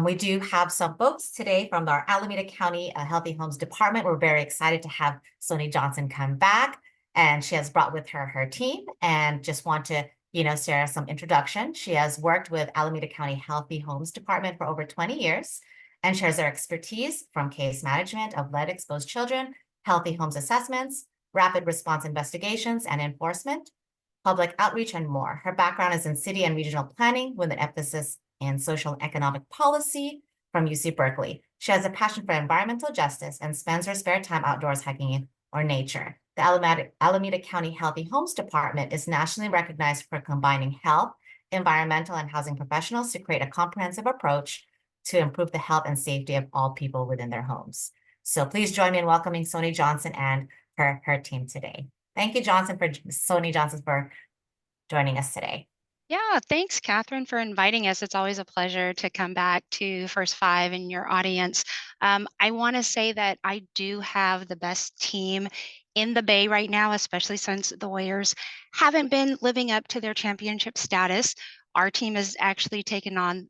We do have some folks today from our Alameda County Healthy Homes Department. We're very excited to have Soni Johnson come back, and she has brought with her her team, and just want to, share some introduction. She has worked with Alameda County Healthy Homes Department for over 20 years and shares her expertise from case management of lead-exposed children, healthy homes assessments, rapid response investigations and enforcement, public outreach, and more. Her background is in city and regional planning with an emphasis in social and economic policy from UC Berkeley. She has a passion for environmental justice and spends her spare time outdoors hiking or nature. The Alameda County Healthy Homes Department is nationally recognized for combining health, environmental, and housing professionals to create a comprehensive approach to improve the health and safety of all people within their homes. So please join me in welcoming Soni Johnson and her team today. Thank you, Soni Johnson, for joining us today. Yeah, thanks, Catherine, for inviting us. It's always a pleasure to come back to First Five and your audience. I want to say that I do have the best team in the Bay right now, especially since the Warriors haven't been living up to their championship status. Our team has actually taken on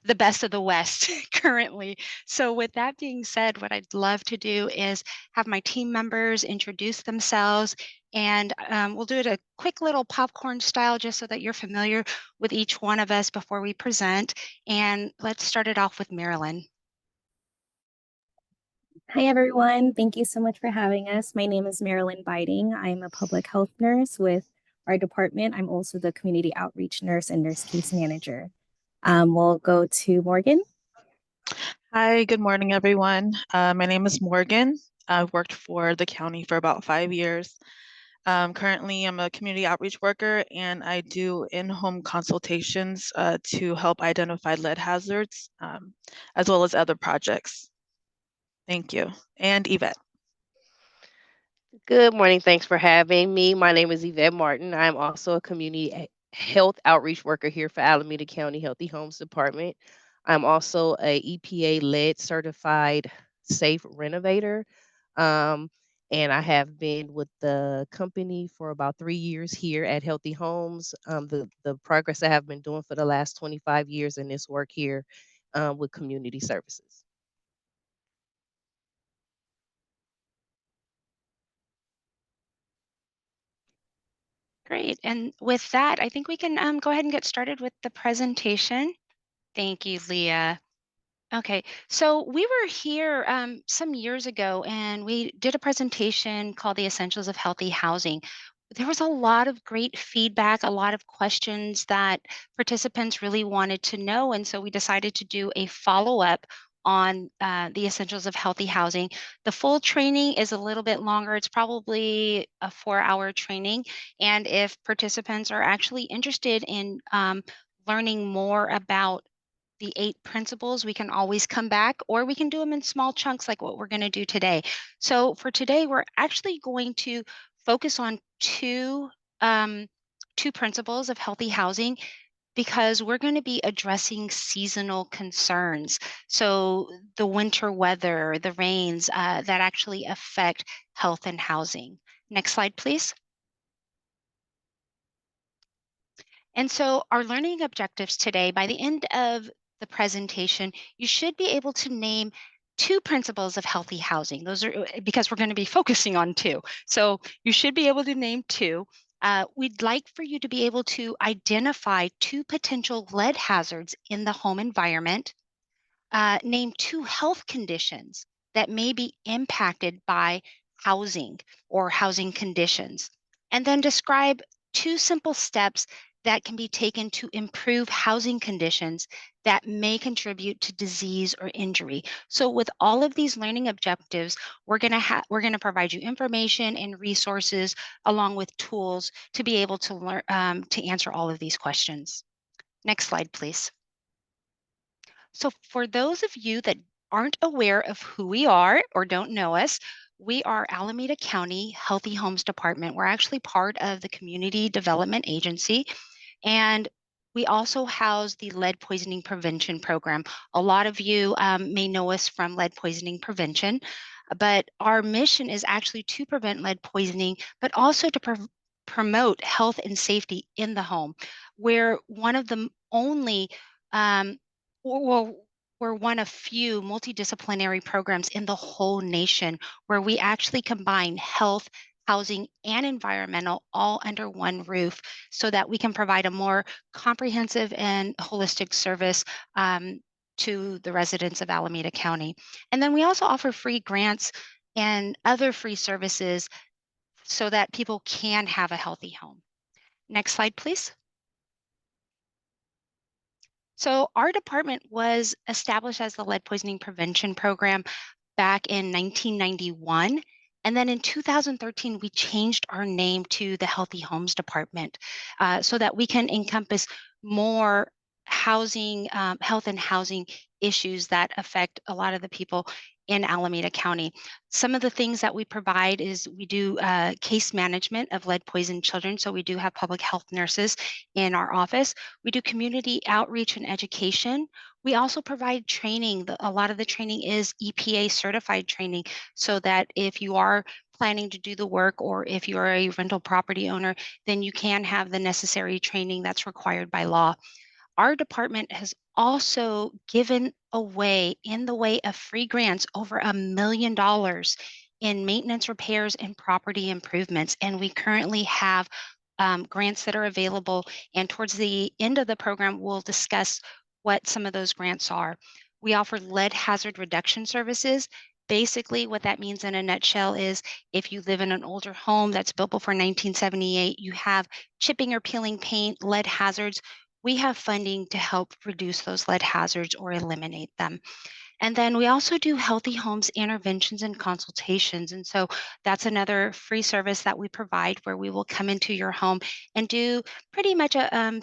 the best of the West currently. So, with that being said, what I'd love to do is have my team members introduce themselves, and we'll do it a quick little popcorn style just so that you're familiar with each one of us before we present. And let's start it off with Marilyn. Hi, everyone. Thank you so much for having us. My name is Marilyn Biding. I'm a public health nurse with our department. I'm also the community outreach nurse and nurse case manager. We'll go to Morgan. Hi, good morning, everyone. My name is Morgan. I've worked for the county for about 5 years. Currently, I'm a community outreach worker, and I do in-home consultations to help identify lead hazards, as well as other projects. Thank you. And Yvette. Good morning. Thanks for having me. My name is Yvette Martin. I'm also a community health outreach worker here for Alameda County Healthy Homes Department. I'm also a EPA lead certified safe renovator. And I have been with the company for about 3 years here at Healthy Homes. The progress I have been doing for the last 25 years in this work here with community services. Great. And with that, I think we can go ahead and get started with the presentation. Thank you, Leah. Okay, so we were here some years ago and we did a presentation called The Essentials of Healthy Housing. There was a lot of great feedback, a lot of questions that participants really wanted to know. And so we decided to do a follow-up on the essentials of healthy housing. The full training is a little bit longer. It's probably a 4-hour training. And if participants are actually interested in learning more about the 8 principles, we can always come back, or we can do them in small chunks like what we're going to do today. So for today, we're actually going to focus on two principles of healthy housing because we're going to be addressing seasonal concerns. So the winter weather, the rains that actually affect health and housing. Next slide, please. And so our learning objectives today, by the end of the presentation, you should be able to name 2 principles of healthy housing. Those are because we're going to be focusing on 2. So you should be able to name 2. We'd like for you to be able to identify 2 potential lead hazards in the home environment. Name 2 health conditions that may be impacted by housing or housing conditions. And then describe 2 simple steps that can be taken to improve housing conditions that may contribute to disease or injury. So with all of these learning objectives, we're going to provide you information and resources along with tools to be able to learn to answer all of these questions. Next slide, please. So for those of you that aren't aware of who we are or don't know us, we are Alameda County Healthy Homes Department. We're actually part of the Community Development Agency. And we also house the lead poisoning prevention program. A lot of you may know us from lead poisoning prevention, but our mission is actually to prevent lead poisoning, but also to promote health and safety in the home. We're one of the only, well, we're one of few multidisciplinary programs in the whole nation where we actually combine health, housing, and environmental all under one roof so that we can provide a more comprehensive and holistic service to the residents of Alameda County. And then we also offer free grants and other free services so that people can have a healthy home. Next slide, please. So our department was established as the lead poisoning prevention program back in 1991. And then in 2013, we changed our name to the Healthy Homes Department so that we can encompass more housing, health and housing issues that affect a lot of the people in Alameda County. Some of the things that we provide is we do case management of lead poisoned children. So we do have public health nurses in our office. We do community outreach and education. We also provide training. A lot of the training is EPA certified training so that if you are planning to do the work or if you are a rental property owner, then you can have the necessary training that's required by law. Our department has also given away in the way of free grants over $1 million in maintenance repairs and property improvements. And we currently have grants that are available. And towards the end of the program, we'll discuss what some of those grants are. We offer lead hazard reduction services. Basically, what that means in a nutshell is if you live in an older home that's built before 1978, you have chipping or peeling paint, lead hazards. We have funding to help reduce those lead hazards or eliminate them. And then we also do healthy homes interventions and consultations. And so that's another free service that we provide where we will come into your home and do pretty much a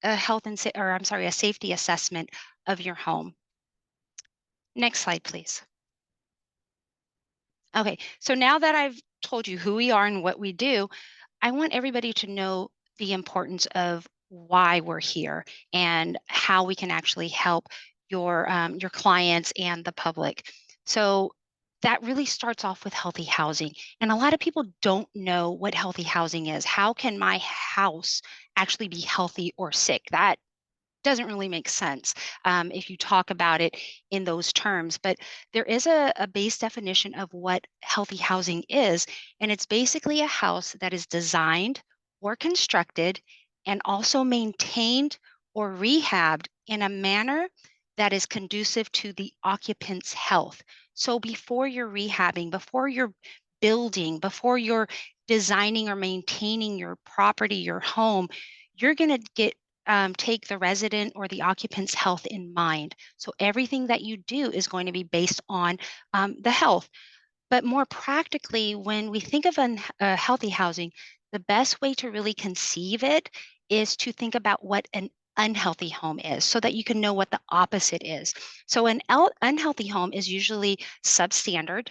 health and a safety assessment of your home. Next slide, please. Okay, so now that I've told you who we are and what we do, I want everybody to know the importance of why we're here and how we can actually help your clients and the public. So that really starts off with healthy housing. And a lot of people don't know what healthy housing is. How can my house actually be healthy or sick? That doesn't really make sense if you talk about it in those terms. But there is a base definition of what healthy housing is, and it's basically a house that is designed or constructed and also maintained or rehabbed in a manner that is conducive to the occupant's health. So before you're rehabbing, before you're building, before you're designing or maintaining your property, your home, you're going to take the resident or the occupant's health in mind. So everything that you do is going to be based on the health. But more practically, when we think of healthy housing, the best way to really conceive it is to think about what an unhealthy home is so that you can know what the opposite is. So an unhealthy home is usually substandard.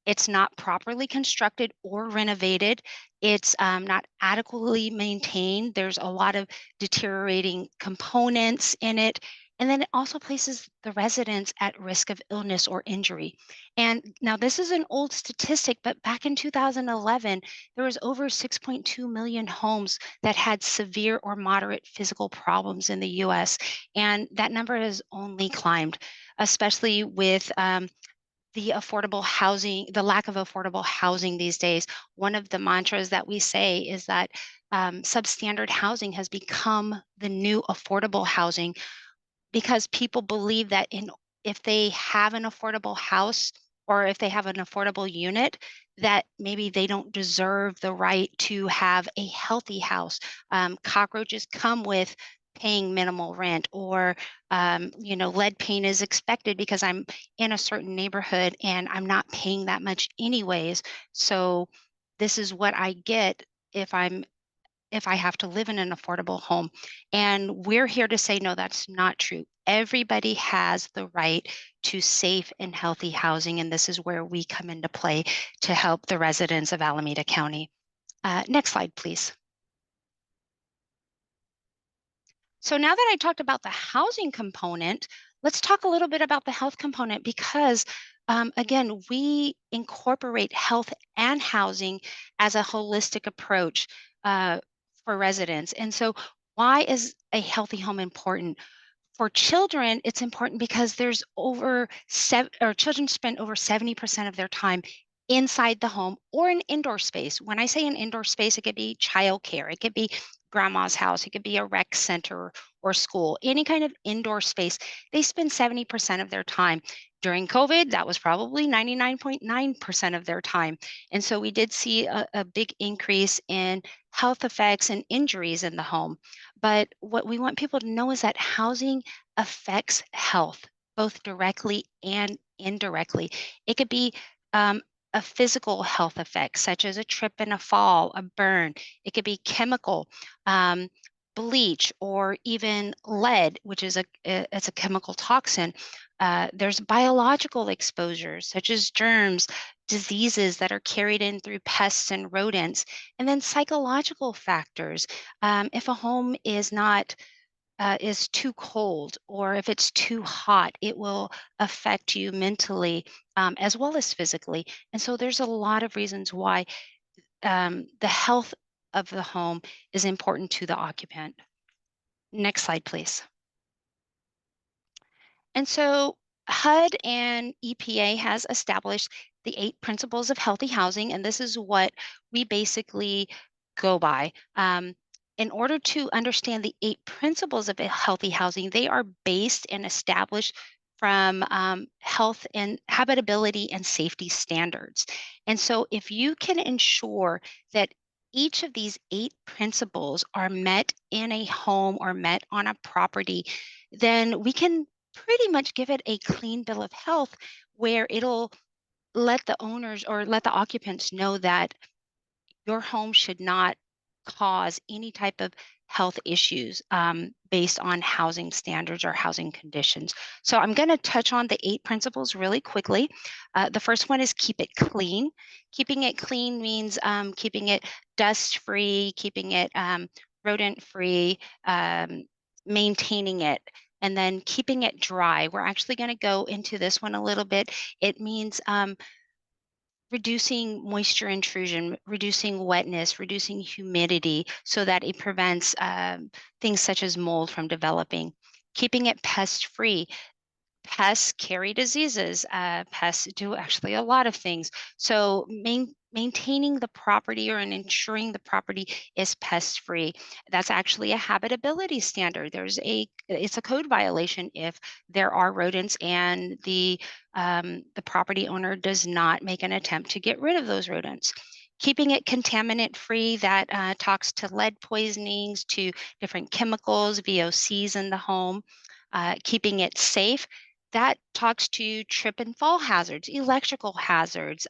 It's not properly constructed or renovated. It's not adequately maintained. There's a lot of deteriorating components in it. And then it also places the residents at risk of illness or injury. And now this is an old statistic, but back in 2011, there was over 6.2 million homes that had severe or moderate physical problems in the US. And that number has only climbed, especially with the affordable housing, the lack of affordable housing these days. One of the mantras that we say is that substandard housing has become the new affordable housing because people believe that if they have an affordable house or if they have an affordable unit, that maybe they don't deserve the right to have a healthy house. Cockroaches come with paying minimal rent, or lead paint is expected because I'm in a certain neighborhood and I'm not paying that much anyways. So this is what I get if I have to live in an affordable home. And we're here to say, no, that's not true. Everybody has the right to safe and healthy housing. And this is where we come into play to help the residents of Alameda County. Next slide, please. So now that I talked about the housing component, let's talk a little bit about the health component because again, we incorporate health and housing as a holistic approach for residents. And so why is a healthy home important? For children, it's important because there's children spend over 70% of their time inside the home or an indoor space. When I say an indoor space, it could be childcare, it could be grandma's house, it could be a rec center or school, any kind of indoor space. They spend 70% of their time. During COVID, that was probably 99.9% of their time. And so we did see a big increase in health effects and injuries in the home. But what we want people to know is that housing affects health, both directly and indirectly. It could be a physical health effect, such as a trip and a fall, a burn. It could be chemical, um, bleach, or even lead, which is it's a chemical toxin. There's biological exposures, such as germs, diseases that are carried in through pests and rodents, and then psychological factors. If a home is too cold, or if it's too hot, it will affect you mentally, as well as physically. And so there's a lot of reasons why the health of the home is important to the occupant. Next slide, please. And so HUD and EPA has established the 8 principles of healthy housing, and this is what we basically go by. In order to understand the 8 principles of a healthy housing, they are based and established from health and habitability and safety standards. And so if you can ensure that each of these 8 principles are met in a home or met on a property, then we can pretty much give it a clean bill of health where it'll let the owners or let the occupants know that your home should not cause any type of health issues based on housing standards or housing conditions. So I'm going to touch on the 8 principles really quickly. The first one is keep it clean. Keeping it clean means keeping it dust free, keeping it rodent free, maintaining it, and then keeping it dry. We're actually going to go into this one a little bit. It means reducing moisture intrusion, reducing wetness, reducing humidity so that it prevents things such as mold from developing. Keeping it pest free. Pests carry diseases. Pests do actually a lot of things. So maintaining the property or ensuring the property is pest free. That's actually a habitability standard. It's a code violation if there are rodents and the property owner does not make an attempt to get rid of those rodents. Keeping it contaminant free, that talks to lead poisonings, to different chemicals, VOCs in the home. Keeping it safe, that talks to trip and fall hazards, electrical hazards,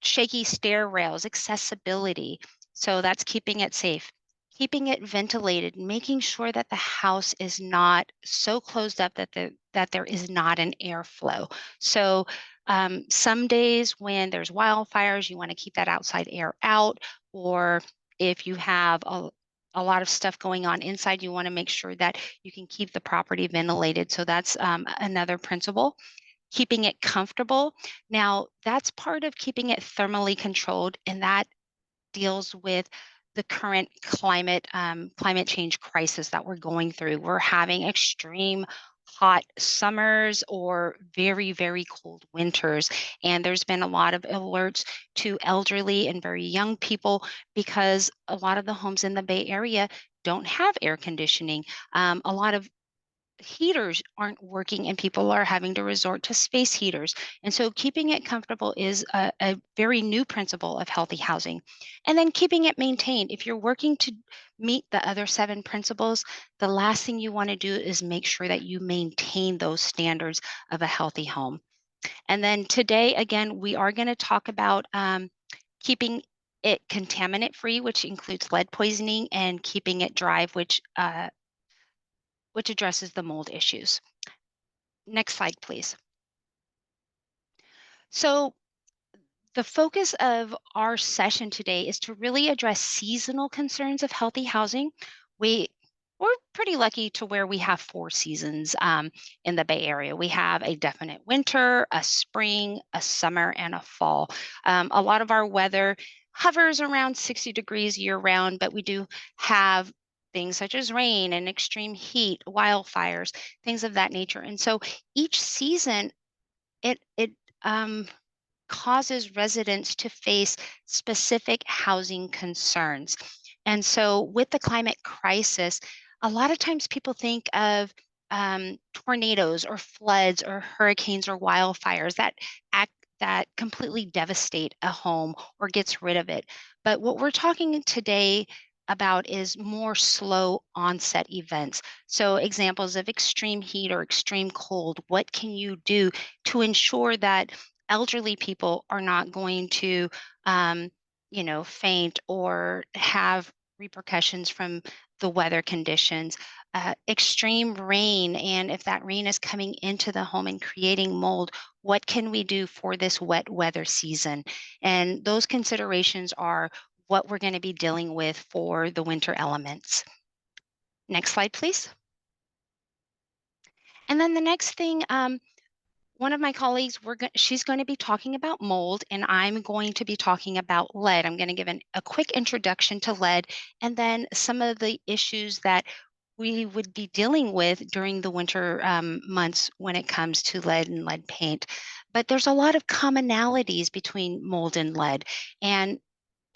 shaky stair rails, accessibility. So that's keeping it safe. Keeping it ventilated, making sure that the house is not so closed up that there is not an airflow. So some days when there's wildfires, you want to keep that outside air out, or if you have a lot of stuff going on inside, you want to make sure that you can keep the property ventilated. So that's another principle. Keeping it comfortable. Now, that's part of keeping it thermally controlled, and that deals with the current climate change crisis that we're going through. We're having extreme hot summers or very, very cold winters. And there's been a lot of alerts to elderly and very young people because a lot of the homes in the Bay Area don't have air conditioning. A lot of heaters aren't working and people are having to resort to space heaters. And so keeping it comfortable is a very new principle of healthy housing. And then keeping it maintained. If you're working to meet the other 7 principles, the last thing you want to do is make sure that you maintain those standards of a healthy home. And then today, again, we are going to talk about keeping it contaminant free, which includes lead poisoning, and keeping it dry, which addresses the mold issues. Next slide, please. So the focus of our session today is to really address seasonal concerns of healthy housing. We're pretty lucky to where we have 4 seasons in the Bay Area. We have a definite winter, a spring, a summer, and a fall. A lot of our weather hovers around 60 degrees year round, but we do have things such as rain and extreme heat, wildfires, things of that nature. And so each season, it causes residents to face specific housing concerns. And so, with the climate crisis, a lot of times people think of tornadoes or floods or hurricanes or wildfires act that completely devastate a home or gets rid of it. But what we're talking today about is more slow onset events. So examples of extreme heat or extreme cold, what can you do to ensure that elderly people are not going to, um, faint or have repercussions from the weather conditions. Extreme rain, and if that rain is coming into the home and creating mold, what can we do for this wet weather season? And those considerations are what we're going to be dealing with for the winter elements. Next slide, please. And then the next thing, one of my colleagues, she's going to be talking about mold, and I'm going to be talking about lead. I'm going to give a quick introduction to lead, and then some of the issues that we would be dealing with during the winter months when it comes to lead and lead paint. But there's a lot of commonalities between mold and lead, and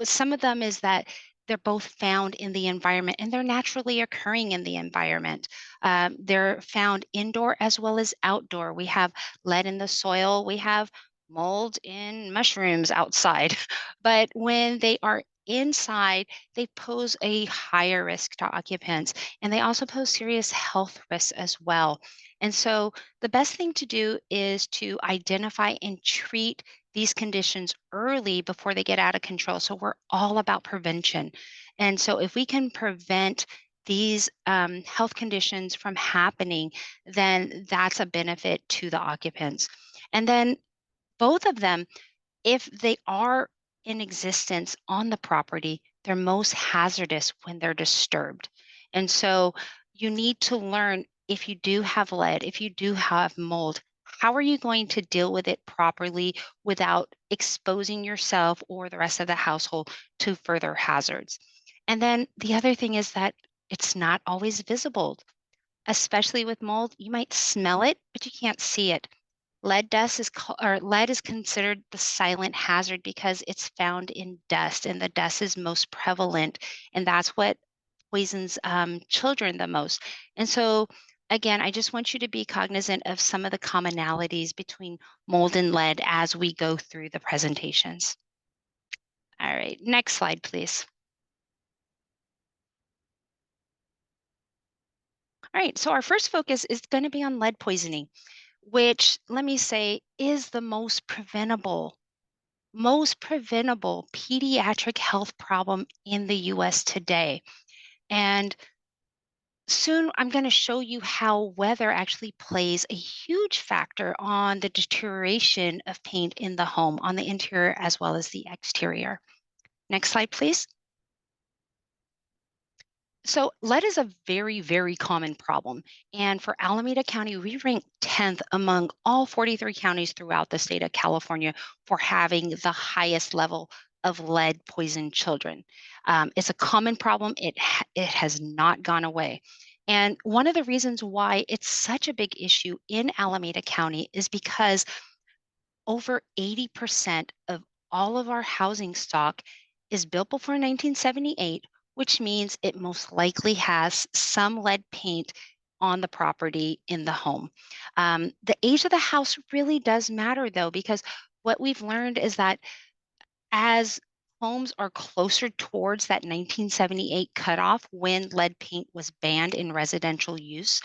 some of them is that they're both found in the environment and they're naturally occurring in the environment. They're found indoor as well as outdoor. We have lead in the soil, we have mold in mushrooms outside. But when they are inside, they pose a higher risk to occupants, and they also pose serious health risks as well. And so the best thing to do is to identify and treat these conditions early before they get out of control. So we're all about prevention. And so if we can prevent these health conditions from happening, then that's a benefit to the occupants. And then both of them, if they are in existence on the property, they're most hazardous when they're disturbed. And so you need to learn, if you do have lead, if you do have mold, how are you going to deal with it properly without exposing yourself or the rest of the household to further hazards? And then the other thing is that it's not always visible, especially with mold. You might smell it, but you can't see it. Lead is considered the silent hazard because it's found in dust, and the dust is most prevalent, and that's what poisons children the most. And so, again, I just want you to be cognizant of some of the commonalities between mold and lead as we go through the presentations. All right, next slide, please. All right, so our first focus is going to be on lead poisoning, which, let me say, is the most preventable pediatric health problem in the US today. And soon I'm going to show you how weather actually plays a huge factor on the deterioration of paint in the home, on the interior as well as the exterior. Next slide, please. So lead is a very, very common problem. And for Alameda County, we rank 10th among all 43 counties throughout the state of California for having the highest level of lead poisoned children. It's a common problem. It has not gone away. And one of the reasons why it's such a big issue in Alameda County is because over 80% of all of our housing stock is built before 1978, which means it most likely has some lead paint on the property in the home. The age of the house really does matter, though, because what we've learned is that as homes are closer towards that 1978 cutoff when lead paint was banned in residential use,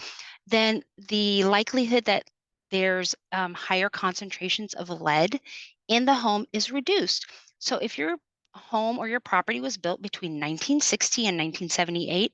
then the likelihood that there's higher concentrations of lead in the home is reduced. So if your home or your property was built between 1960 and 1978,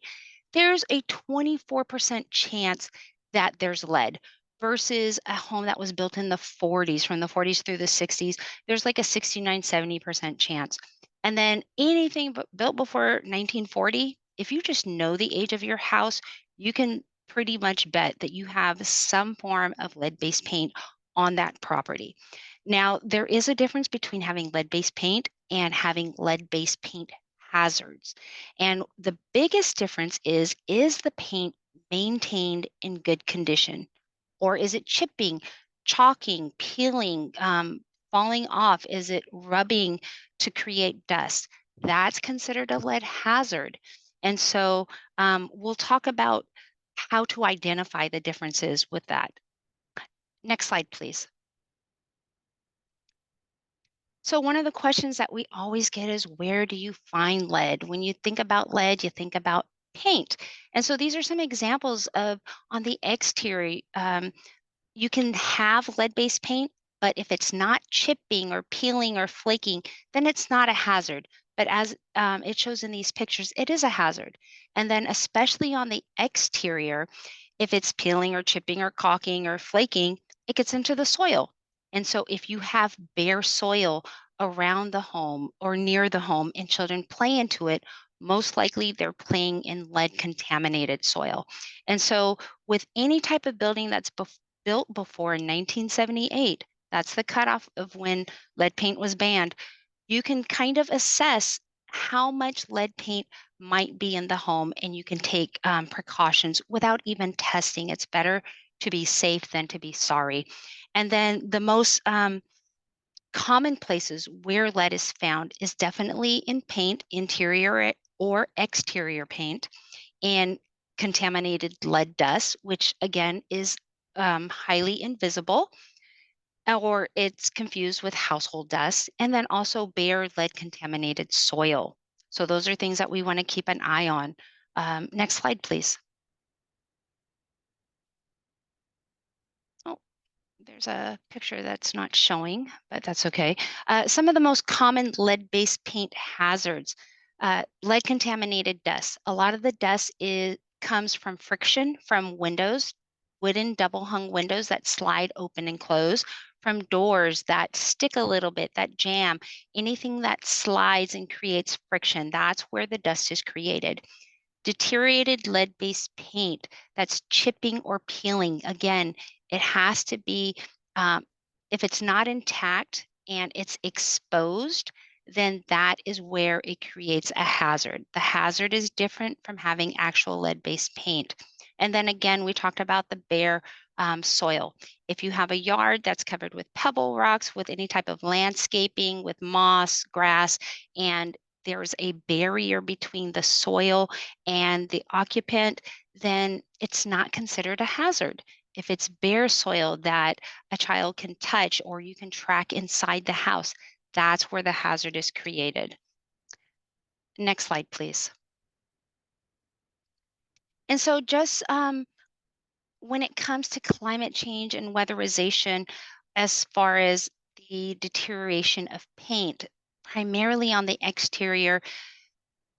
there's a 24% chance that there's lead versus a home that was built in the 40s, from the 40s through the 60s, there's like a 69, 70% chance. And then anything built before 1940, if you just know the age of your house, you can pretty much bet that you have some form of lead-based paint on that property. Now, there is a difference between having lead-based paint and having lead-based paint hazards. And the biggest difference is the paint maintained in good condition? Or is it chipping, chalking, peeling, falling off? Is it rubbing to create dust? That's considered a lead hazard. And so we'll talk about how to identify the differences with that. Next slide, please. So one of the questions that we always get is, where do you find lead? When you think about lead, you think about paint. And so these are some examples of, on the exterior, you can have lead-based paint, but if it's not chipping or peeling or flaking, then it's not a hazard. But as it shows in these pictures, it is a hazard. And then especially on the exterior, if it's peeling or chipping or caulking or flaking, it gets into the soil. And so if you have bare soil around the home or near the home and children play into it, most likely they're playing in lead contaminated soil. And so with any type of building that's built before 1978, that's the cutoff of when lead paint was banned, you can kind of assess how much lead paint might be in the home, and you can take precautions without even testing. It's better to be safe than to be sorry. And then the most common places where lead is found is definitely in paint, interior or exterior paint, and contaminated lead dust, which again is highly invisible, or it's confused with household dust, and then also bare lead contaminated soil. So those are things that we want to keep an eye on. Next slide, please. Oh, there's a picture that's not showing, but that's okay. Some of the most common lead-based paint hazards. Lead contaminated dust. A lot of the dust comes from friction from windows, wooden double hung windows that slide open and close, from doors that stick a little bit, that jam, anything that slides and creates friction. That's where the dust is created. Deteriorated lead-based paint that's chipping or peeling. Again, it has to be, if it's not intact and it's exposed, then that is where it creates a hazard. The hazard is different from having actual lead-based paint. And then again, we talked about the bare soil. If you have a yard that's covered with pebble rocks, with any type of landscaping, with moss, grass, and there's a barrier between the soil and the occupant, then it's not considered a hazard. If it's bare soil that a child can touch or you can track inside the house, that's where the hazard is created. Next slide, please. And so just when it comes to climate change and weatherization, as far as the deterioration of paint, primarily on the exterior,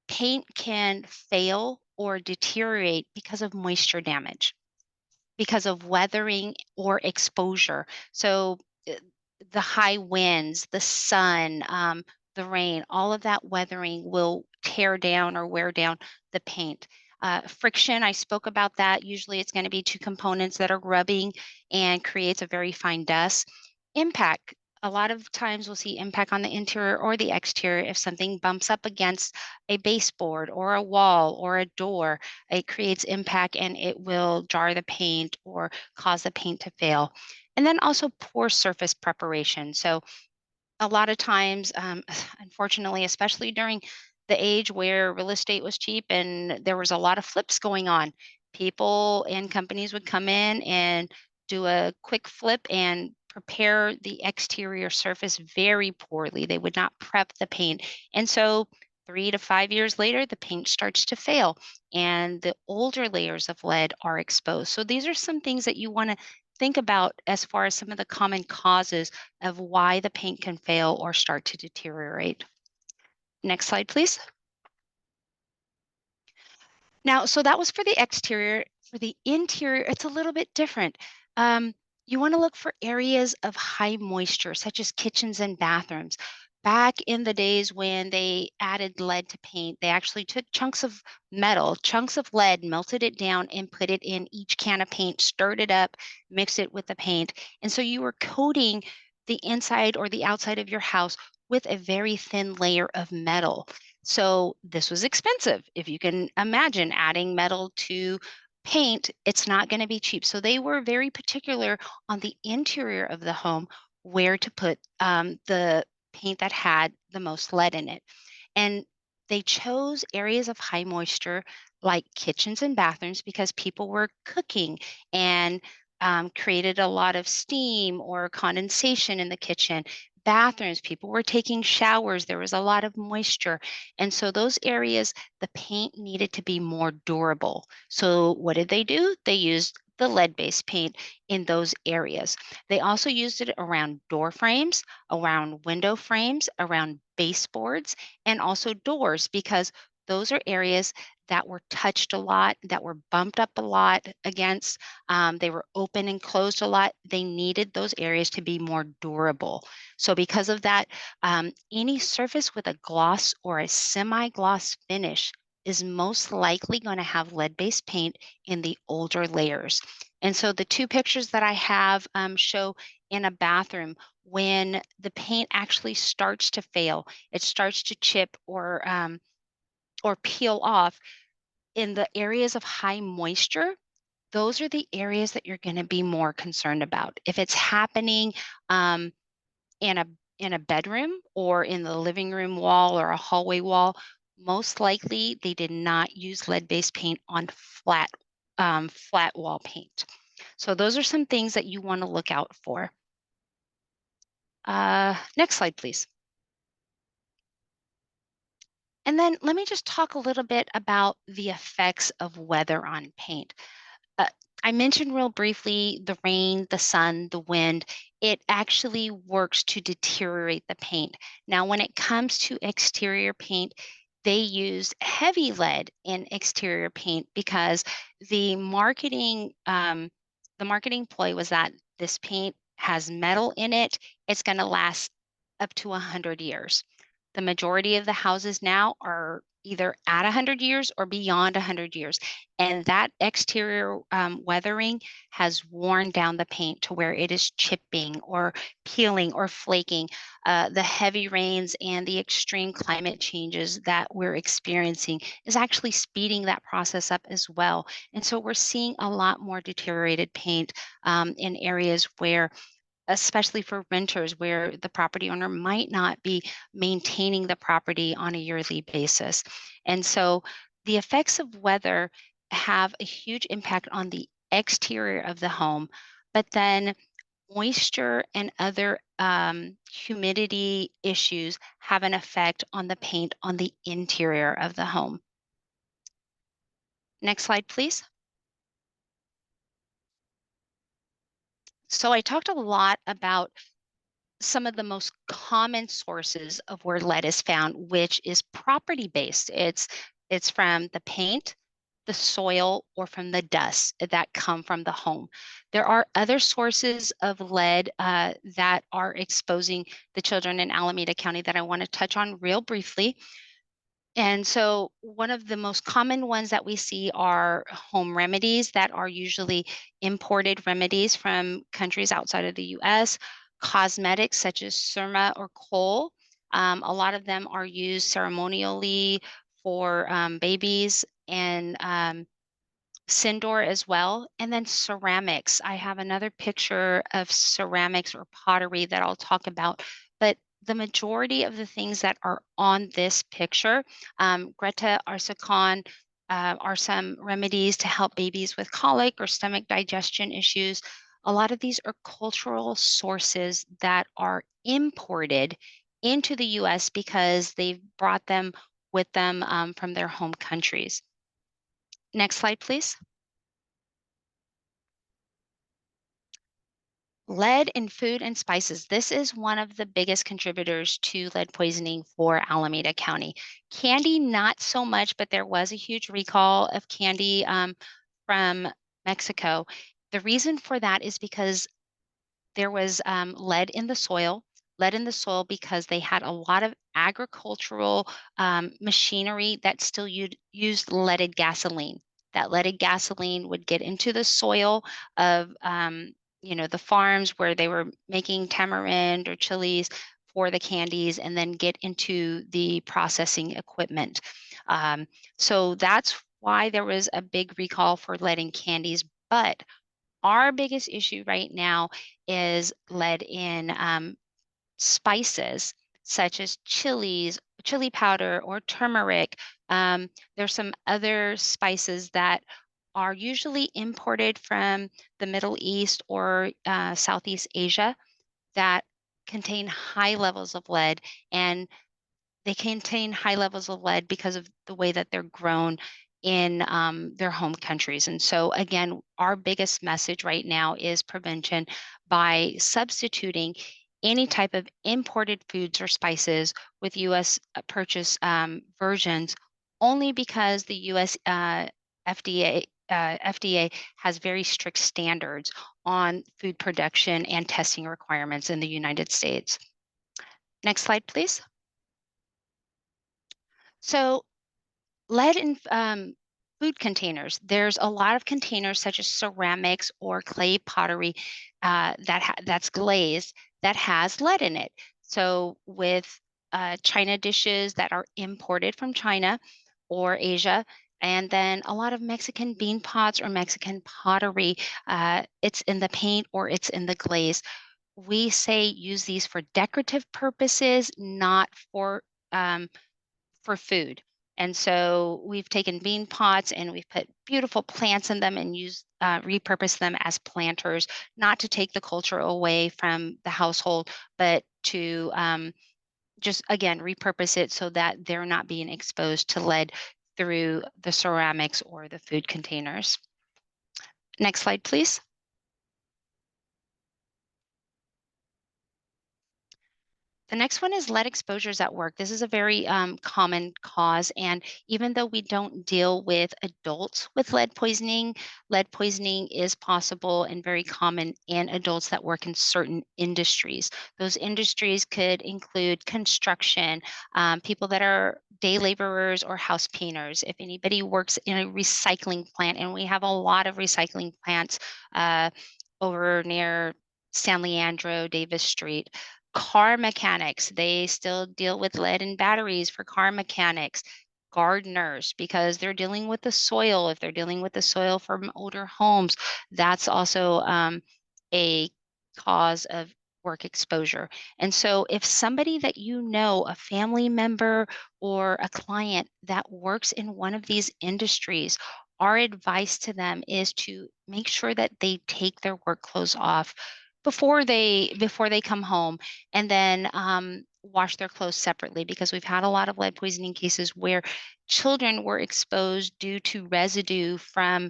paint can fail or deteriorate because of moisture damage, because of weathering or exposure. So the high winds, the sun, the rain, all of that weathering will tear down or wear down the paint. Friction, I spoke about that. Usually it's going to be two components that are rubbing and creates a very fine dust. Impact. A lot of times we'll see impact on the interior or the exterior. If something bumps up against a baseboard or a wall or a door, it creates impact and it will jar the paint or cause the paint to fail. And then also poor surface preparation. So a lot of times, unfortunately, especially during the age where real estate was cheap and there was a lot of flips going on, people and companies would come in and do a quick flip and prepare the exterior surface very poorly. They would not prep the paint. And so 3 to 5 years later, the paint starts to fail and the older layers of lead are exposed. So these are some things that you want to think about as far as some of the common causes of why the paint can fail or start to deteriorate. Next slide, please. Now, so that was for the exterior. For the interior, it's a little bit different. You want to look for areas of high moisture, such as kitchens and bathrooms. Back in the days when they added lead to paint, they actually took chunks of metal, chunks of lead, melted it down, and put it in each can of paint, stirred it up, mixed it with the paint. And so you were coating the inside or the outside of your house with a very thin layer of metal. So this was expensive. If you can imagine adding metal to paint, it's not going to be cheap. So they were very particular on the interior of the home where to put the paint that had the most lead in it. And they chose areas of high moisture like kitchens and bathrooms because people were cooking and created a lot of steam or condensation in the kitchen. Bathrooms, people were taking showers, there was a lot of moisture. And so, those areas, the paint needed to be more durable. So, what did they do? They used the lead based paint in those areas. They also used it around door frames, around window frames, around baseboards, and also doors because those are areas that were touched a lot, that were bumped up a lot against. They were open and closed a lot. They needed those areas to be more durable. So, because of that, any surface with a gloss or a semi gloss finish is most likely going to have lead based paint in the older layers. And so, the two pictures that I have show in a bathroom when the paint actually starts to fail, it starts to chip or peel off in the areas of high moisture. Those are the areas that you're going to be more concerned about. If it's happening um, in a bedroom or in the living room wall or a hallway wall, most likely they did not use lead-based paint on flat wall paint. So those are some things that you want to look out for. Next slide, please. And then let me just talk a little bit about the effects of weather on paint. Uh, I mentioned real briefly the rain, the sun, the wind. It actually works to deteriorate the paint. Now, when it comes to exterior paint, they use heavy lead in exterior paint because the marketing ploy was that this paint has metal in it. It's going to last up to 100 years. The majority of the houses now are either at 100 years or beyond 100 years. And that exterior weathering has worn down the paint to where it is chipping or peeling or flaking. The heavy rains and the extreme climate changes that we're experiencing is actually speeding that process up as well. And so we're seeing a lot more deteriorated paint in areas where, especially for renters where the property owner might not be maintaining the property on a yearly basis. And so the effects of weather have a huge impact on the exterior of the home, but then moisture and other humidity issues have an effect on the paint on the interior of the home. Next slide, please. So I talked a lot about some of the most common sources of where lead is found, which is property based. It's from the paint, the soil, or from the dust that come from the home. There are other sources of lead that are exposing the children in Alameda County that I want to touch on real briefly. And so, one of the most common ones that we see are home remedies that are usually imported remedies from countries outside of the US, cosmetics such as Surma or Kohl. A lot of them are used ceremonially for babies and Sindor as well. And then ceramics. I have another picture of ceramics or pottery that I'll talk about. But the majority of the things that are on this picture, Greta Arsacon, are some remedies to help babies with colic or stomach digestion issues. A lot of these are cultural sources that are imported into the US because they've brought them with them from their home countries. Next slide, please. Lead in food and spices. This is one of the biggest contributors to lead poisoning for Alameda County. Candy, not so much, but there was a huge recall of candy from Mexico. The reason for that is because there was lead in the soil because they had a lot of agricultural machinery that still used leaded gasoline. That leaded gasoline would get into the soil of the farms where they were making tamarind or chilies for the candies and then get into the processing equipment. So that's why there was a big recall for lead in candies. But our biggest issue right now is lead in spices such as chili powder, or turmeric. There's some other spices that are usually imported from the Middle East or Southeast Asia that contain high levels of lead, and they contain high levels of lead because of the way that they're grown in their home countries. And so, again, our biggest message right now is prevention by substituting any type of imported foods or spices with U.S. purchase versions, only because the U.S. FDA has very strict standards on food production and testing requirements in the United States. Next slide, please. So lead in food containers. There's a lot of containers such as ceramics or clay pottery that's glazed that has lead in it. So with China dishes that are imported from China or Asia, and then a lot of Mexican bean pots or Mexican pottery, it's in the paint or it's in the glaze. We say use these for decorative purposes, not for food. And so we've taken bean pots and we've put beautiful plants in them and repurposed them as planters, not to take the culture away from the household, but to just, again, repurpose it so that they're not being exposed to lead through the ceramics or the food containers. Next slide, please. The next one is lead exposures at work. This is a very common cause. And even though we don't deal with adults with lead poisoning is possible and very common in adults that work in certain industries. Those industries could include construction, people that are day laborers or house painters. If anybody works in a recycling plant, and we have a lot of recycling plants over near San Leandro, Davis Street. Car mechanics, they still deal with lead and batteries for car mechanics. Gardeners, because they're dealing with the soil. If they're dealing with the soil from older homes, that's also a cause of work exposure. And so if somebody that you know, a family member or a client that works in one of these industries, our advice to them is to make sure that they take their work clothes off before they come home, and then wash their clothes separately, because we've had a lot of lead poisoning cases where children were exposed due to residue from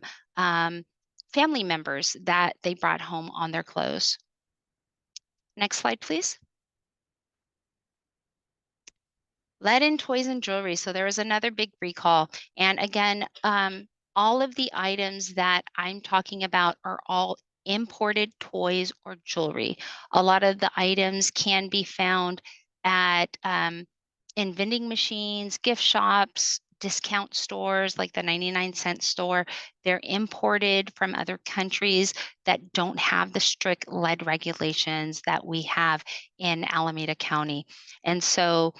family members that they brought home on their clothes. Next slide, please. Lead in toys and jewelry. So there was another big recall. And again, all of the items that I'm talking about are all imported toys or jewelry. A lot of the items can be found at in vending machines, gift shops, discount stores like the 99-cent store. They're imported from other countries that don't have the strict lead regulations that we have in Alameda County. And so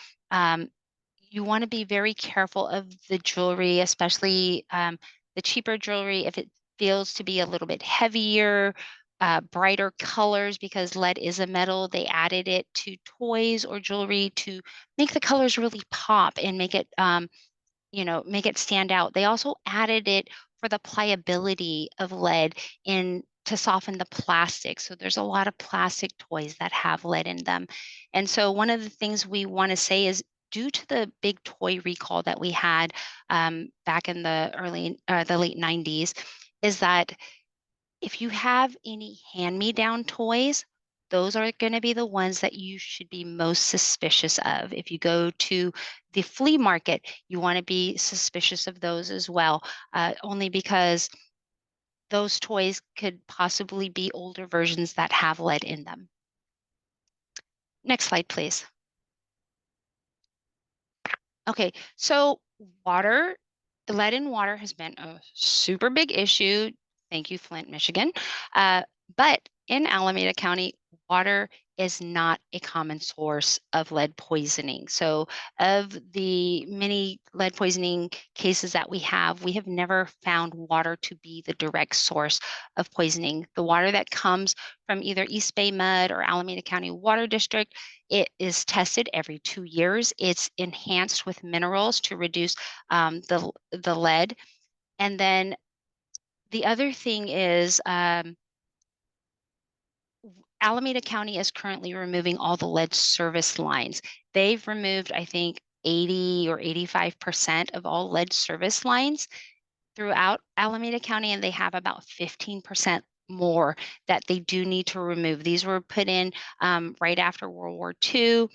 you want to be very careful of the jewelry, especially the cheaper jewelry, if it feels to be a little bit heavier, brighter colors, because lead is a metal. They added it to toys or jewelry to make the colors really pop and make it, make it stand out. They also added it for the pliability of lead in to soften the plastic. So there's a lot of plastic toys that have lead in them. And so one of the things we want to say is, due to the big toy recall that we had back in the late 90s, is that if you have any hand-me-down toys, those are going to be the ones that you should be most suspicious of. If you go to the flea market, you want to be suspicious of those as well, only because those toys could possibly be older versions that have lead in them. Next slide, please. Okay, so lead in water has been a super big issue. Thank you, Flint, Michigan. But in Alameda County, water is not a common source of lead poisoning. So, of the many lead poisoning cases that we have never found water to be the direct source of poisoning. The water that comes from either East Bay Mud or Alameda County Water District, it is tested every 2 years. It's enhanced with minerals to reduce the lead. And then the other thing is, Alameda County is currently removing all the lead service lines. They've removed, I think, 80 or 85% of all lead service lines throughout Alameda County, and they have about 15% more that they do need to remove. These were put in right after World War II,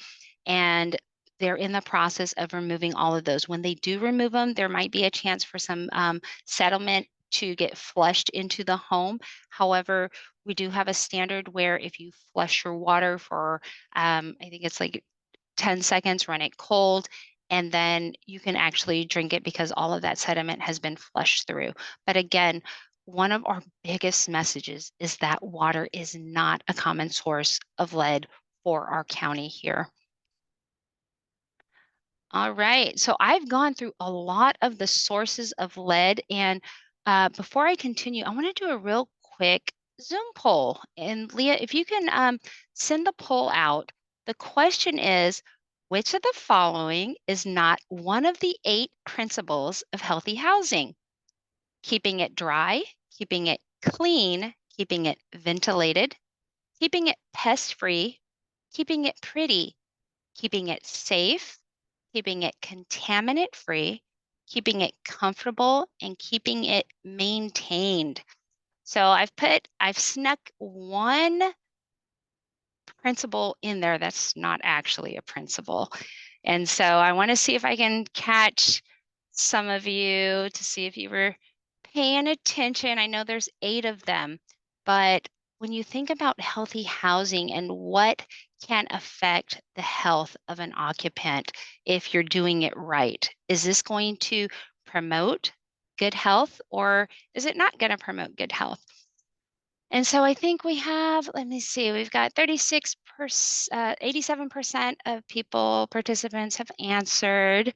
and they're in the process of removing all of those. When they do remove them, there might be a chance for some settlement to get flushed into the home. However, we do have a standard where if you flush your water for, I think it's like 10 seconds, run it cold, and then you can actually drink it because all of that sediment has been flushed through. But again, one of our biggest messages is that water is not a common source of lead for our county here. All right, so I've gone through a lot of the sources of lead, and before I continue, I want to do a real quick Zoom poll. And Leah, if you can send the poll out, the question is, which of the following is not one of the 8 principles of healthy housing? Keeping it dry, keeping it clean, keeping it ventilated, keeping it pest-free, keeping it pretty, keeping it safe, keeping it contaminant free, keeping it comfortable, and keeping it maintained. So I've snuck one principle in there that's not actually a principle. And so I want to see if I can catch some of you to see if you were paying attention. I know there's 8 of them, but when you think about healthy housing and what can affect the health of an occupant if you're doing it right, is this going to promote good health or is it not going to promote good health? And so I think we have, let me see, we've got 36%, 87% of participants have answered.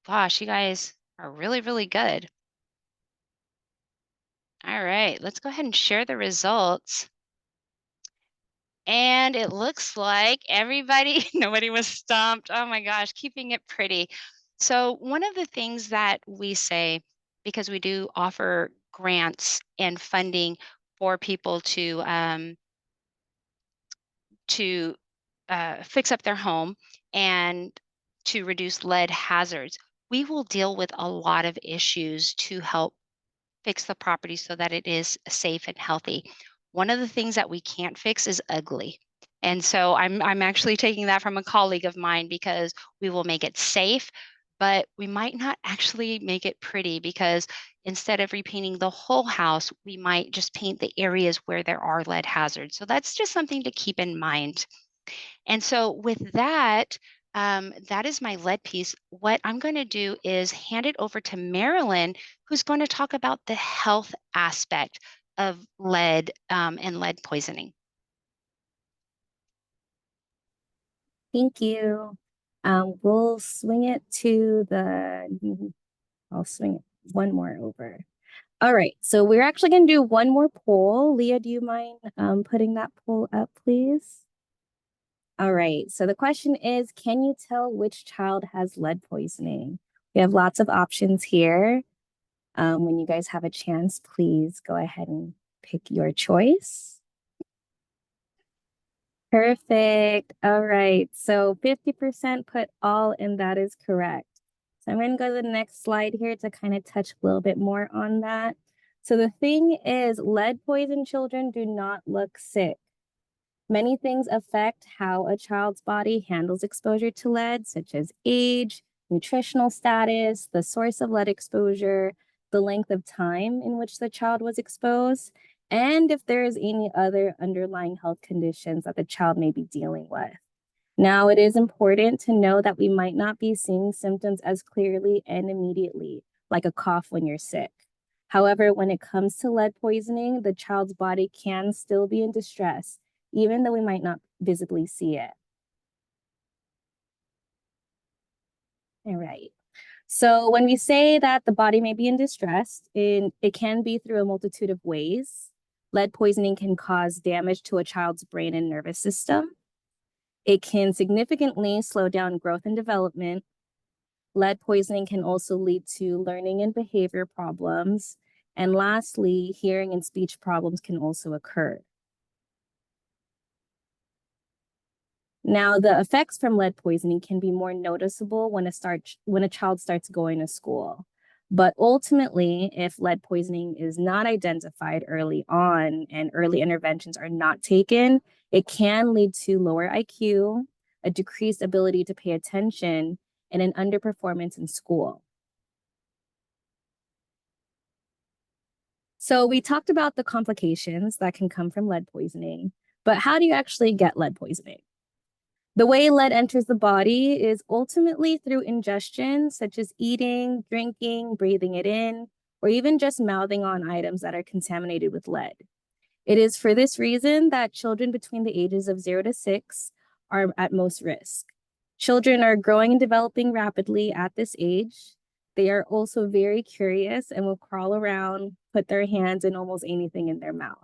Gosh, you guys are really, really good. All right, let's go ahead and share the results. And it looks like everybody, nobody was stumped. Oh my gosh, keeping it pretty. So one of the things that we say, because we do offer grants and funding for people to fix up their home and to reduce lead hazards, we will deal with a lot of issues to help fix the property so that it is safe and healthy. One of the things that we can't fix is ugly. And so I'm actually taking that from a colleague of mine because we will make it safe, but we might not actually make it pretty because instead of repainting the whole house, we might just paint the areas where there are lead hazards. So that's just something to keep in mind. And so with that, that is my lead piece. What I'm going to do is hand it over to Marilyn, who's going to talk about the health aspect of lead and lead poisoning. Thank you. We'll swing it to I'll swing it one more over. All right, so we're actually going to do one more poll. Leah, do you mind putting that poll up, please? All right, so the question is, can you tell which child has lead poisoning? We have lots of options here. When you guys have a chance, please go ahead and pick your choice. Perfect. All right, so 50% put all, and that is correct. So I'm going to go to the next slide here to kind of touch a little bit more on that. So the thing is, lead poisoned children do not look sick. Many things affect how a child's body handles exposure to lead, such as age, nutritional status, the source of lead exposure, the length of time in which the child was exposed, and if there is any other underlying health conditions that the child may be dealing with. Now, it is important to know that we might not be seeing symptoms as clearly and immediately, like a cough when you're sick. However, when it comes to lead poisoning, the child's body can still be in distress even though we might not visibly see it. All right. So when we say that the body may be in distress, it can be through a multitude of ways. Lead poisoning can cause damage to a child's brain and nervous system. It can significantly slow down growth and development. Lead poisoning can also lead to learning and behavior problems. And lastly, hearing and speech problems can also occur. Now, the effects from lead poisoning can be more noticeable when a child starts going to school. But ultimately, if lead poisoning is not identified early on and early interventions are not taken, it can lead to lower IQ, a decreased ability to pay attention, and an underperformance in school. So we talked about the complications that can come from lead poisoning, but how do you actually get lead poisoning? The way lead enters the body is ultimately through ingestion, such as eating, drinking, breathing it in, or even just mouthing on items that are contaminated with lead. It is for this reason that children between the ages of 0 to 6 are at most risk. Children are growing and developing rapidly at this age. They are also very curious and will crawl around, put their hands in almost anything in their mouth.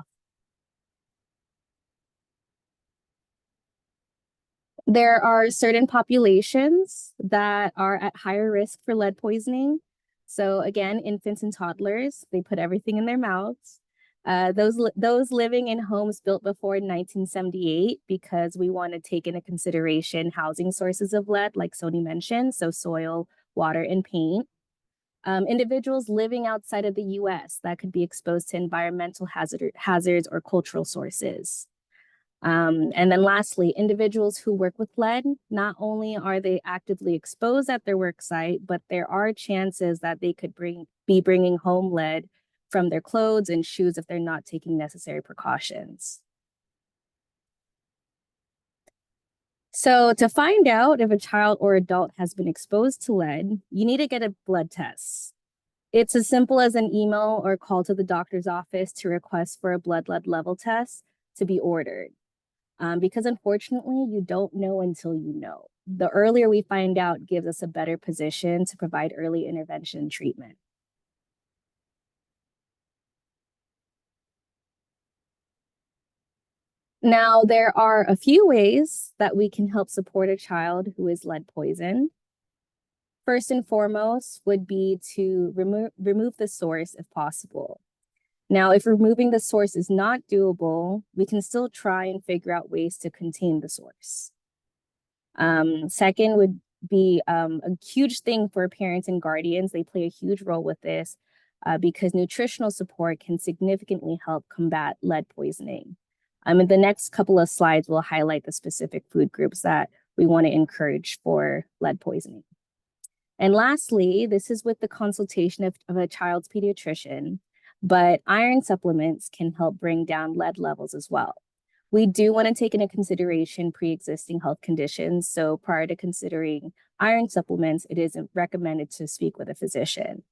There are certain populations that are at higher risk for lead poisoning. So again, infants and toddlers, they put everything in their mouths. Those living in homes built before 1978, because we want to take into consideration housing sources of lead, like Soni mentioned, so soil, water, and paint. Individuals living outside of the US that could be exposed to environmental hazards or cultural sources. And then lastly, individuals who work with lead, not only are they actively exposed at their work site, but there are chances that they could be bringing home lead from their clothes and shoes if they're not taking necessary precautions. So to find out if a child or adult has been exposed to lead, you need to get a blood test. It's as simple as an email or call to the doctor's office to request for a blood lead level test to be ordered. Because unfortunately, you don't know until you know. The earlier we find out gives us a better position to provide early intervention and treatment. Now, there are a few ways that we can help support a child who is lead poisoned. First and foremost would be to remove the source if possible. Now, if removing the source is not doable, we can still try and figure out ways to contain the source. Second would be a huge thing for parents and guardians. They play a huge role with this because nutritional support can significantly help combat lead poisoning. In the next couple of slides, we'll highlight the specific food groups that we want to encourage for lead poisoning. And lastly, this is with the consultation of a child's pediatrician, but iron supplements can help bring down lead levels as well. We do want to take into consideration pre-existing health conditions. So prior to considering iron supplements, it is recommended to speak with a physician.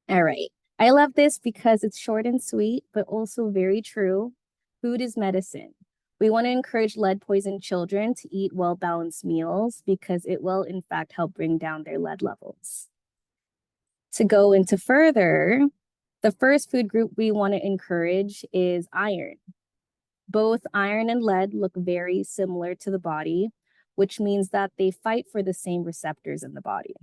All right. I love this because it's short and sweet, but also very true. Food is medicine. We want to encourage lead-poisoned children to eat well-balanced meals because it will, in fact, help bring down their lead levels. To go into further, the first food group we want to encourage is iron. Both iron and lead look very similar to the body, which means that they fight for the same receptors in the body.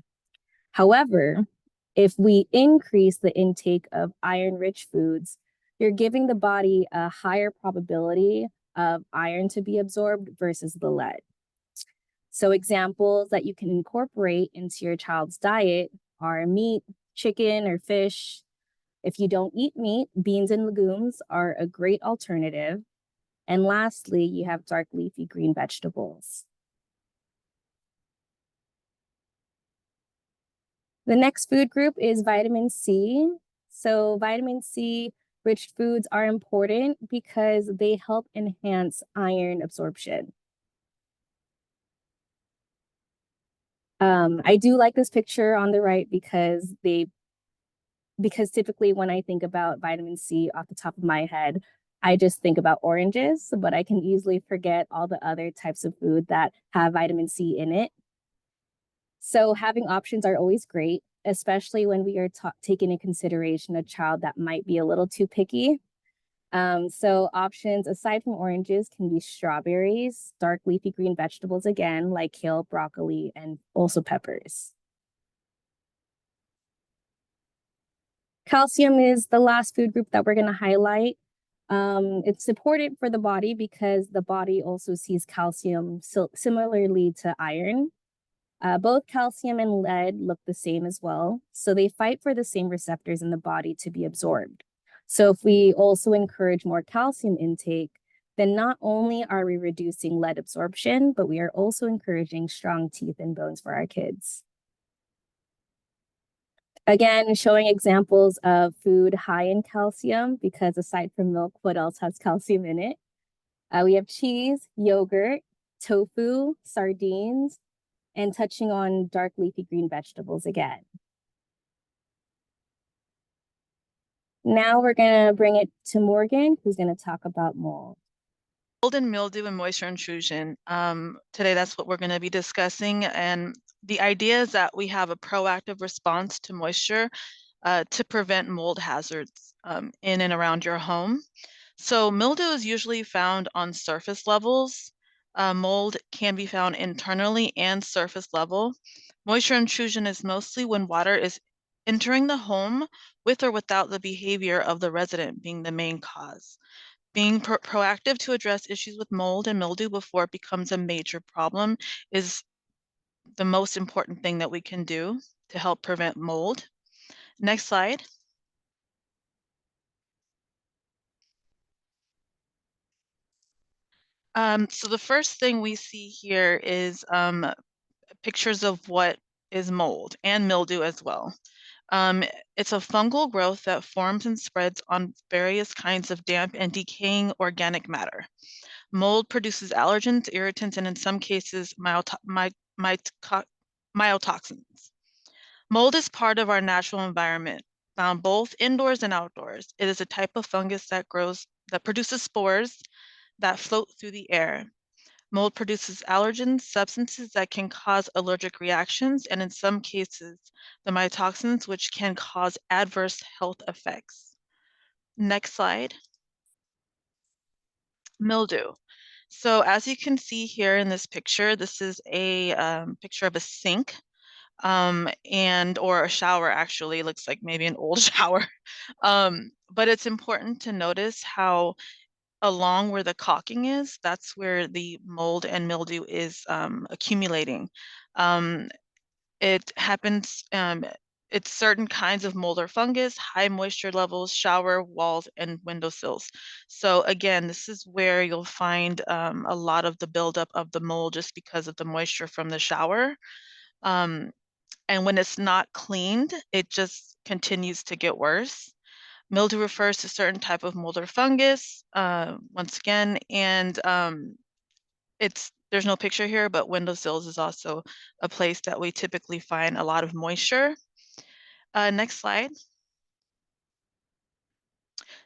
However, if we increase the intake of iron-rich foods, you're giving the body a higher probability of iron to be absorbed versus the lead. So examples that you can incorporate into your child's diet are meat, chicken, or fish. If you don't eat meat, beans and legumes are a great alternative. And lastly, you have dark leafy green vegetables. The next food group is vitamin C. So vitamin C rich foods are important because they help enhance iron absorption. I do like this picture on the right because typically when I think about vitamin C off the top of my head, I just think about oranges, but I can easily forget all the other types of food that have vitamin C in it. So having options are always great, especially when we are taking into consideration a child that might be a little too picky. So options aside from oranges can be strawberries, dark leafy green vegetables again, like kale, broccoli, and also peppers. Calcium is the last food group that we're going to highlight. It's important for the body because the body also sees calcium similarly to iron. Both calcium and lead look the same as well, so they fight for the same receptors in the body to be absorbed. So if we also encourage more calcium intake, then not only are we reducing lead absorption, but we are also encouraging strong teeth and bones for our kids. Again, showing examples of food high in calcium, because aside from milk, what else has calcium in it? We have cheese, yogurt, tofu, sardines, and touching on dark leafy green vegetables again. Now we're gonna bring it to Morgan, who's gonna talk about mold. Mold and mildew and moisture intrusion. Today, that's what we're going to be discussing. And the idea is that we have a proactive response to moisture to prevent mold hazards in and around your home. So mildew is usually found on surface levels. Mold can be found internally and surface level. Moisture intrusion is mostly when water is entering the home with or without the behavior of the resident being the main cause. Being proactive to address issues with mold and mildew before it becomes a major problem is the most important thing that we can do to help prevent mold. Next slide. So the first thing we see here is pictures of what is mold and mildew as well. It's a fungal growth that forms and spreads on various kinds of damp and decaying organic matter. Mold produces allergens, irritants, and in some cases, myotoxins. Mold is part of our natural environment, found both indoors and outdoors. It is a type of fungus that produces spores that float through the air. Mold produces allergens, substances that can cause allergic reactions, and in some cases, the myotoxins, which can cause adverse health effects. Next slide. Mildew. So as you can see here in this picture, this is a picture of a sink or a shower. Actually, it looks like maybe an old shower. But it's important to notice how along where the caulking is, that's where the mold and mildew is accumulating. It happens, it's certain kinds of mold or fungus, high moisture levels, shower walls, and windowsills. So again, this is where you'll find a lot of the buildup of the mold just because of the moisture from the shower. And when it's not cleaned, it just continues to get worse. Mildew refers to certain type of mold or fungus, once again, and there's no picture here, but windowsills is also a place that we typically find a lot of moisture. Next slide.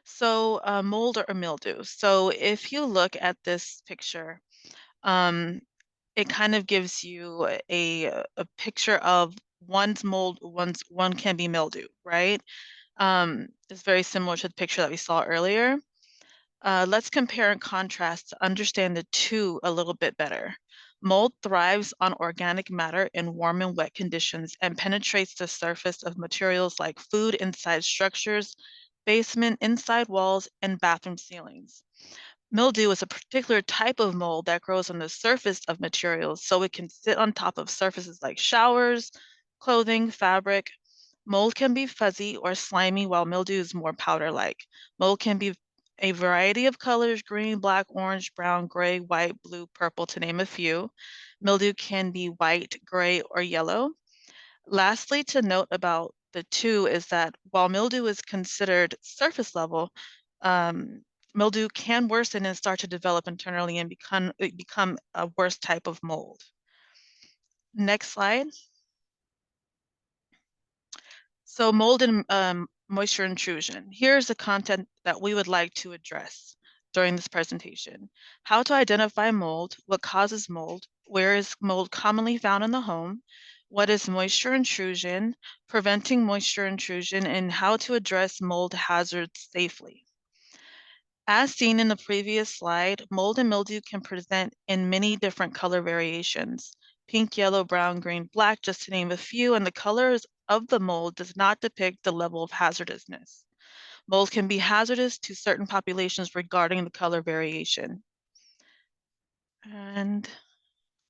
So mold or mildew. So if you look at this picture, it kind of gives you a picture of one's mold, one can be mildew, right? It's very similar to the picture that we saw earlier. Let's compare and contrast to understand the two a little bit better. Mold thrives on organic matter in warm and wet conditions and penetrates the surface of materials like food inside structures, basement, inside walls, and bathroom ceilings. Mildew is a particular type of mold that grows on the surface of materials, so it can sit on top of surfaces like showers, clothing, fabric. Mold can be fuzzy or slimy, while mildew is more powder-like. Mold can be a variety of colors: green, black, orange, brown, gray, white, blue, purple, to name a few. Mildew can be white, gray, or yellow. Lastly, to note about the two is that while mildew is considered surface level, mildew can worsen and start to develop internally and become a worse type of mold. Next slide. So mold and moisture intrusion. Here's the content that we would like to address. during this presentation: how to identify mold, what causes mold, where is mold commonly found in the home, what is moisture intrusion, preventing moisture intrusion, and how to address mold hazards safely. As seen in the previous slide, mold and mildew can present in many different color variations: pink, yellow, brown, green, black, just to name a few, and the colors of the mold does not depict the level of hazardousness. Mold can be hazardous to certain populations regarding the color variation. And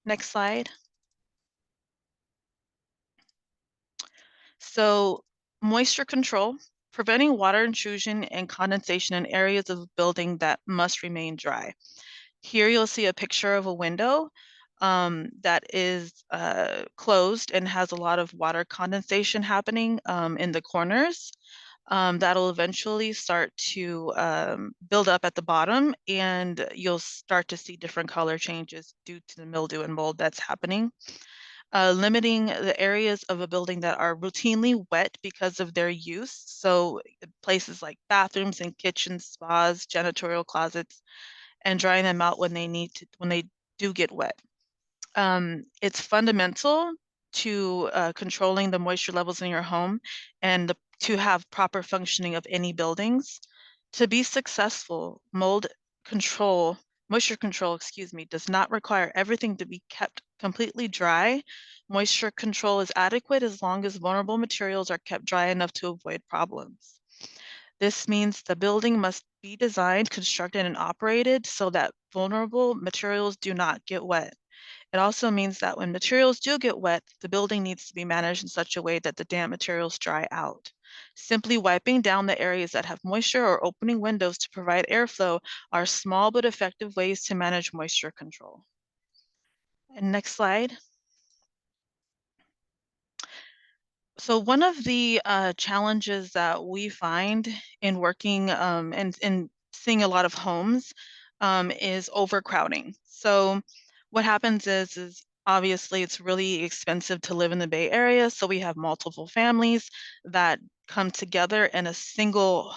next slide. So moisture control, preventing water intrusion and condensation in areas of the building that must remain dry. Here you'll see a picture of a window that is closed and has a lot of water condensation happening in the corners. That'll eventually start to build up at the bottom, and you'll start to see different color changes due to the mildew and mold that's happening. Limiting the areas of a building that are routinely wet because of their use. So places like bathrooms and kitchens, spas, janitorial closets, and drying them out when they do get wet. It's fundamental to controlling the moisture levels in your home and to have proper functioning of any buildings. To be successful, moisture control, excuse me, does not require everything to be kept completely dry. Moisture control is adequate as long as vulnerable materials are kept dry enough to avoid problems. This means the building must be designed, constructed, and operated so that vulnerable materials do not get wet. It also means that when materials do get wet, the building needs to be managed in such a way that the damp materials dry out. Simply wiping down the areas that have moisture or opening windows to provide airflow are small but effective ways to manage moisture control. And next slide. So one of the challenges that we find in working and seeing a lot of homes is overcrowding. So what happens is obviously it's really expensive to live in the Bay Area. So we have multiple families that come together in a single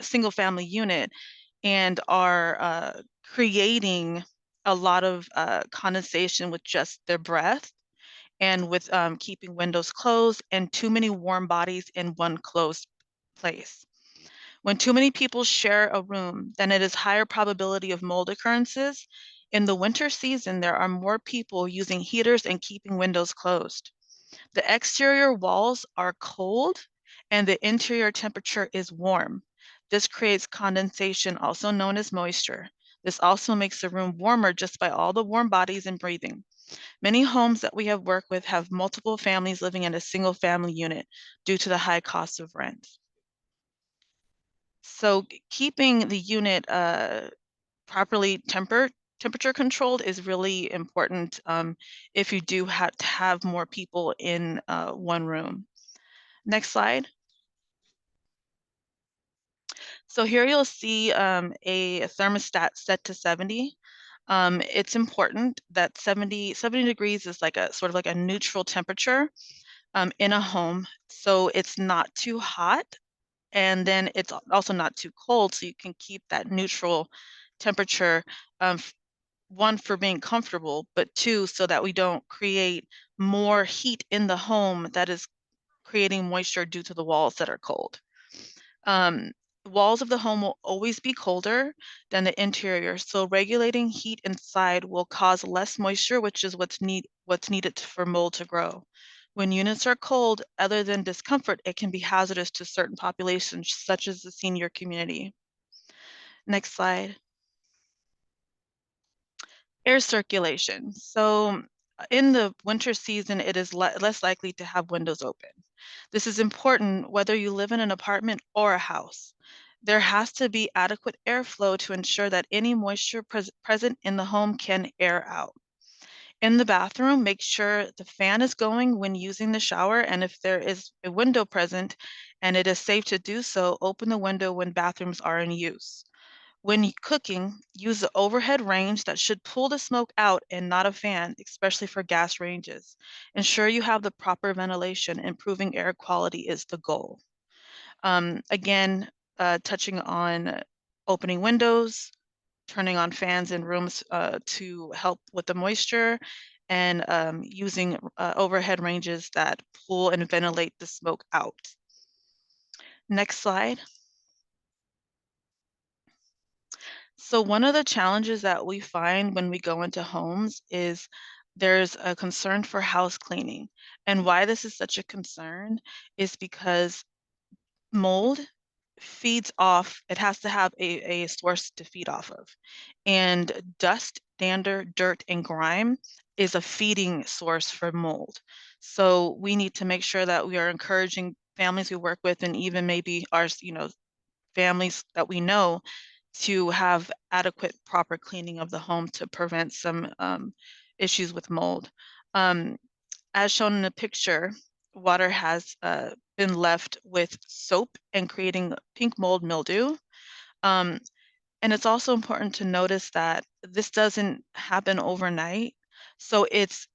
single family unit, and are creating a lot of condensation with just their breath, and with keeping windows closed and too many warm bodies in one closed place. When too many people share a room, then it is higher probability of mold occurrences. In the winter season, there are more people using heaters and keeping windows closed. The exterior walls are cold and the interior temperature is warm. This creates condensation, also known as moisture. This also makes the room warmer just by all the warm bodies and breathing. Many homes that we have worked with have multiple families living in a single family unit due to the high cost of rent. So keeping the unit properly temperature controlled is really important if you do have to have more people in one room. Next slide. So here you'll see a thermostat set to 70. It's important that 70 degrees is like a sort of like a neutral temperature in a home. So it's not too hot, and then it's also not too cold. So you can keep that neutral temperature, one, for being comfortable, but two, so that we don't create more heat in the home that is creating moisture due to the walls that are cold. Walls of the home will always be colder than the interior, so regulating heat inside will cause less moisture, which is what's needed for mold to grow. When units are cold, other than discomfort, it can be hazardous to certain populations, such as the senior community. Next slide. Air circulation. So in the winter season, it is less likely to have windows open. This is important whether you live in an apartment or a house. There has to be adequate airflow to ensure that any moisture present in the home can air out. In the bathroom, make sure the fan is going when using the shower, and if there is a window present and it is safe to do so, open the window when bathrooms are in use. When cooking, use the overhead range that should pull the smoke out and not a fan, especially for gas ranges. Ensure you have the proper ventilation. Improving air quality is the goal. Again, touching on opening windows, turning on fans in rooms to help with the moisture, and using overhead ranges that pull and ventilate the smoke out. Next slide. So one of the challenges that we find when we go into homes is there's a concern for house cleaning. And why this is such a concern is because mold feeds off, it has to have a source to feed off of. And dust, dander, dirt, and grime is a feeding source for mold. So we need to make sure that we are encouraging families we work with, and even maybe our, families that we know, to have adequate, proper cleaning of the home to prevent some issues with mold. As shown in the picture, water has been left with soap and creating pink mold mildew. And it's also important to notice that this doesn't happen overnight. So it's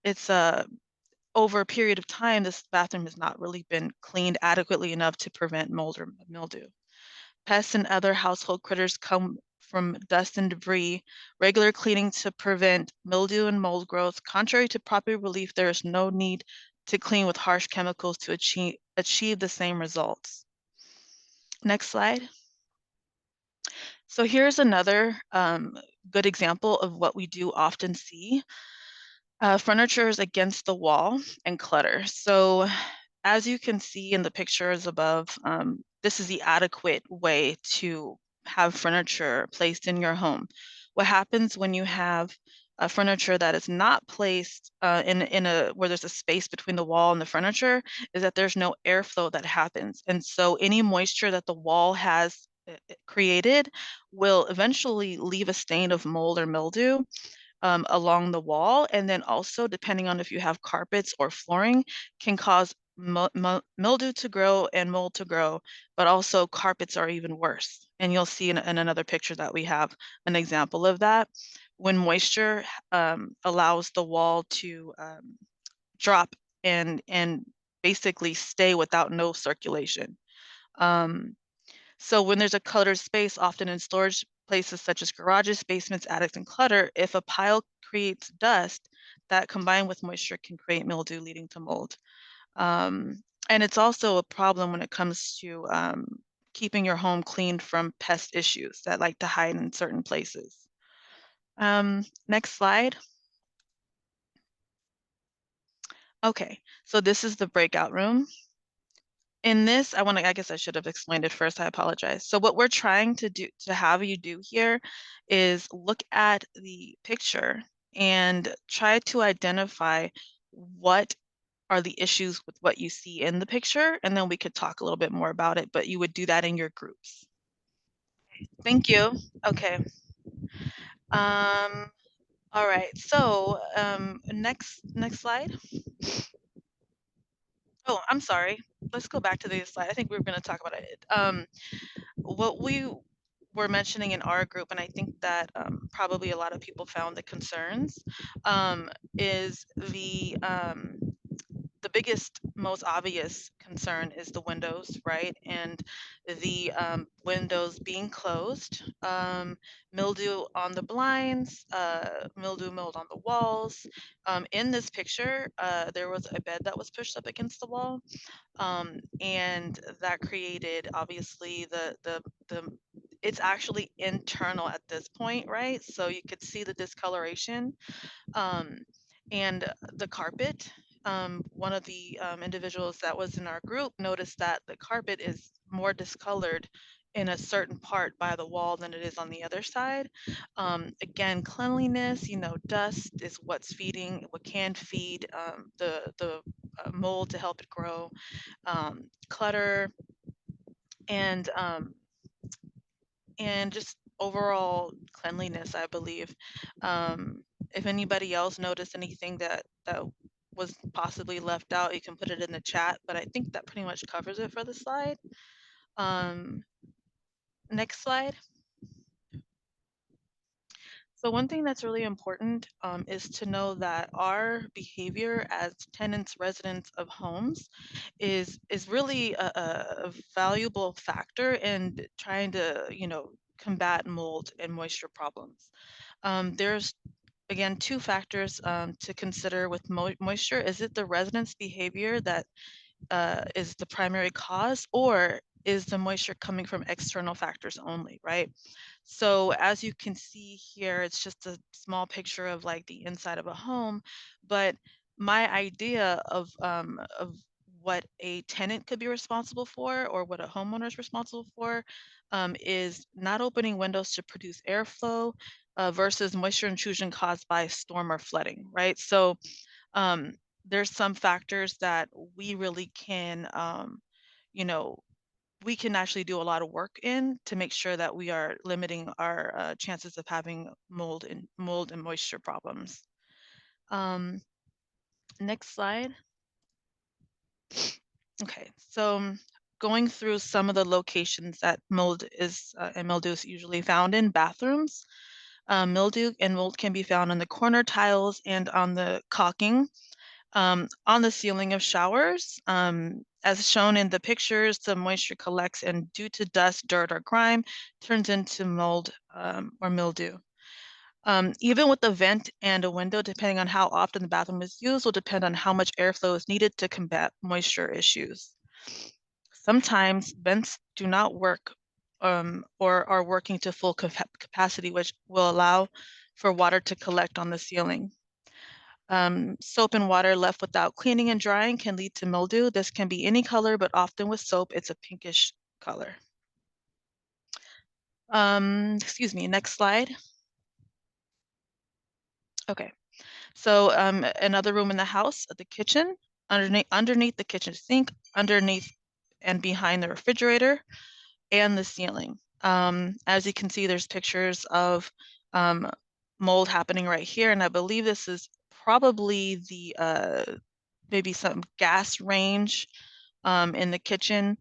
over a period of time, this bathroom has not really been cleaned adequately enough to prevent mold or mildew. Pests and other household critters come from dust and debris. Regular cleaning to prevent mildew and mold growth. Contrary to proper relief, there is no need to clean with harsh chemicals to achieve the same results. Next slide. So here's another good example of what we do often see. Furniture is against the wall and clutter. So as you can see in the pictures above, this is the adequate way to have furniture placed in your home. What happens when you have furniture that is not placed in a where there's a space between the wall and the furniture is that there's no airflow that happens. And so any moisture that the wall has created will eventually leave a stain of mold or mildew along the wall. And then also, depending on if you have carpets or flooring, can cause mildew to grow and mold to grow, but also carpets are even worse. And you'll see in another picture that we have an example of that. When moisture allows the wall to drop and basically stay without no circulation. So when there's a cluttered space, often in storage places such as garages, basements, attics, and clutter, if a pile creates dust, that combined with moisture can create mildew, leading to mold. And it's also a problem when it comes to keeping your home clean from pest issues that like to hide in certain places. Next slide. Okay, so this is the breakout room. In this, I guess I should have explained it first, I apologize. So what we're trying to have you do here is look at the picture and try to identify what are the issues with what you see in the picture, and then we could talk a little bit more about it, but you would do that in your groups. Thank you. Okay. All right, so next slide. Oh, I'm sorry. Let's go back to the slide. I think we were going to talk about it. What we were mentioning in our group, and I think that probably a lot of people found the concerns, is the biggest, most obvious concern is the windows, right? And the windows being closed, mildew on the blinds, mildew mold on the walls. In this picture, there was a bed that was pushed up against the wall, and that created obviously the it's actually internal at this point, right? So you could see the discoloration. And the carpet, one of the individuals that was in our group noticed that the carpet is more discolored in a certain part by the wall than it is on the other side. Again, cleanliness, dust is what's feeding, what can feed the mold to help it grow. Clutter and just overall cleanliness, I believe. If anybody else noticed anything that was possibly left out, you can put it in the chat, but I think that pretty much covers it for the slide. Next slide. So one thing that's really important is to know that our behavior as tenants, residents of homes is really a valuable factor in trying to, combat mold and moisture problems. There's again 2 factors to consider with moisture. Is it the resident's behavior that is the primary cause, or is the moisture coming from external factors only, right? So as you can see here, it's just a small picture of like the inside of a home, but my idea of what a tenant could be responsible for, or what a homeowner is responsible for, is not opening windows to produce airflow versus moisture intrusion caused by storm or flooding, right? So um, there's some factors that we really can, you know, we can actually do a lot of work in to make sure that we are limiting our chances of having mold and moisture problems. Next slide. Okay, so going through some of the locations that mold is and mildew is usually found in: bathrooms. Mildew and mold can be found on the corner tiles and on the caulking. On the ceiling of showers. As shown in the pictures, the moisture collects and due to dust, dirt, or grime, turns into mold or mildew. Even with a vent and a window, depending on how often the bathroom is used, will depend on how much airflow is needed to combat moisture issues. Sometimes vents do not work or are working to full capacity, which will allow for water to collect on the ceiling. Soap and water left without cleaning and drying can lead to mildew. This can be any color, but often with soap, it's a pinkish color. Excuse me, next slide. Okay, so another room in the house, the kitchen, underneath the kitchen sink, underneath and behind the refrigerator, and the ceiling. As you can see, there's pictures of mold happening right here, and I believe this is probably the maybe some gas range in the kitchen,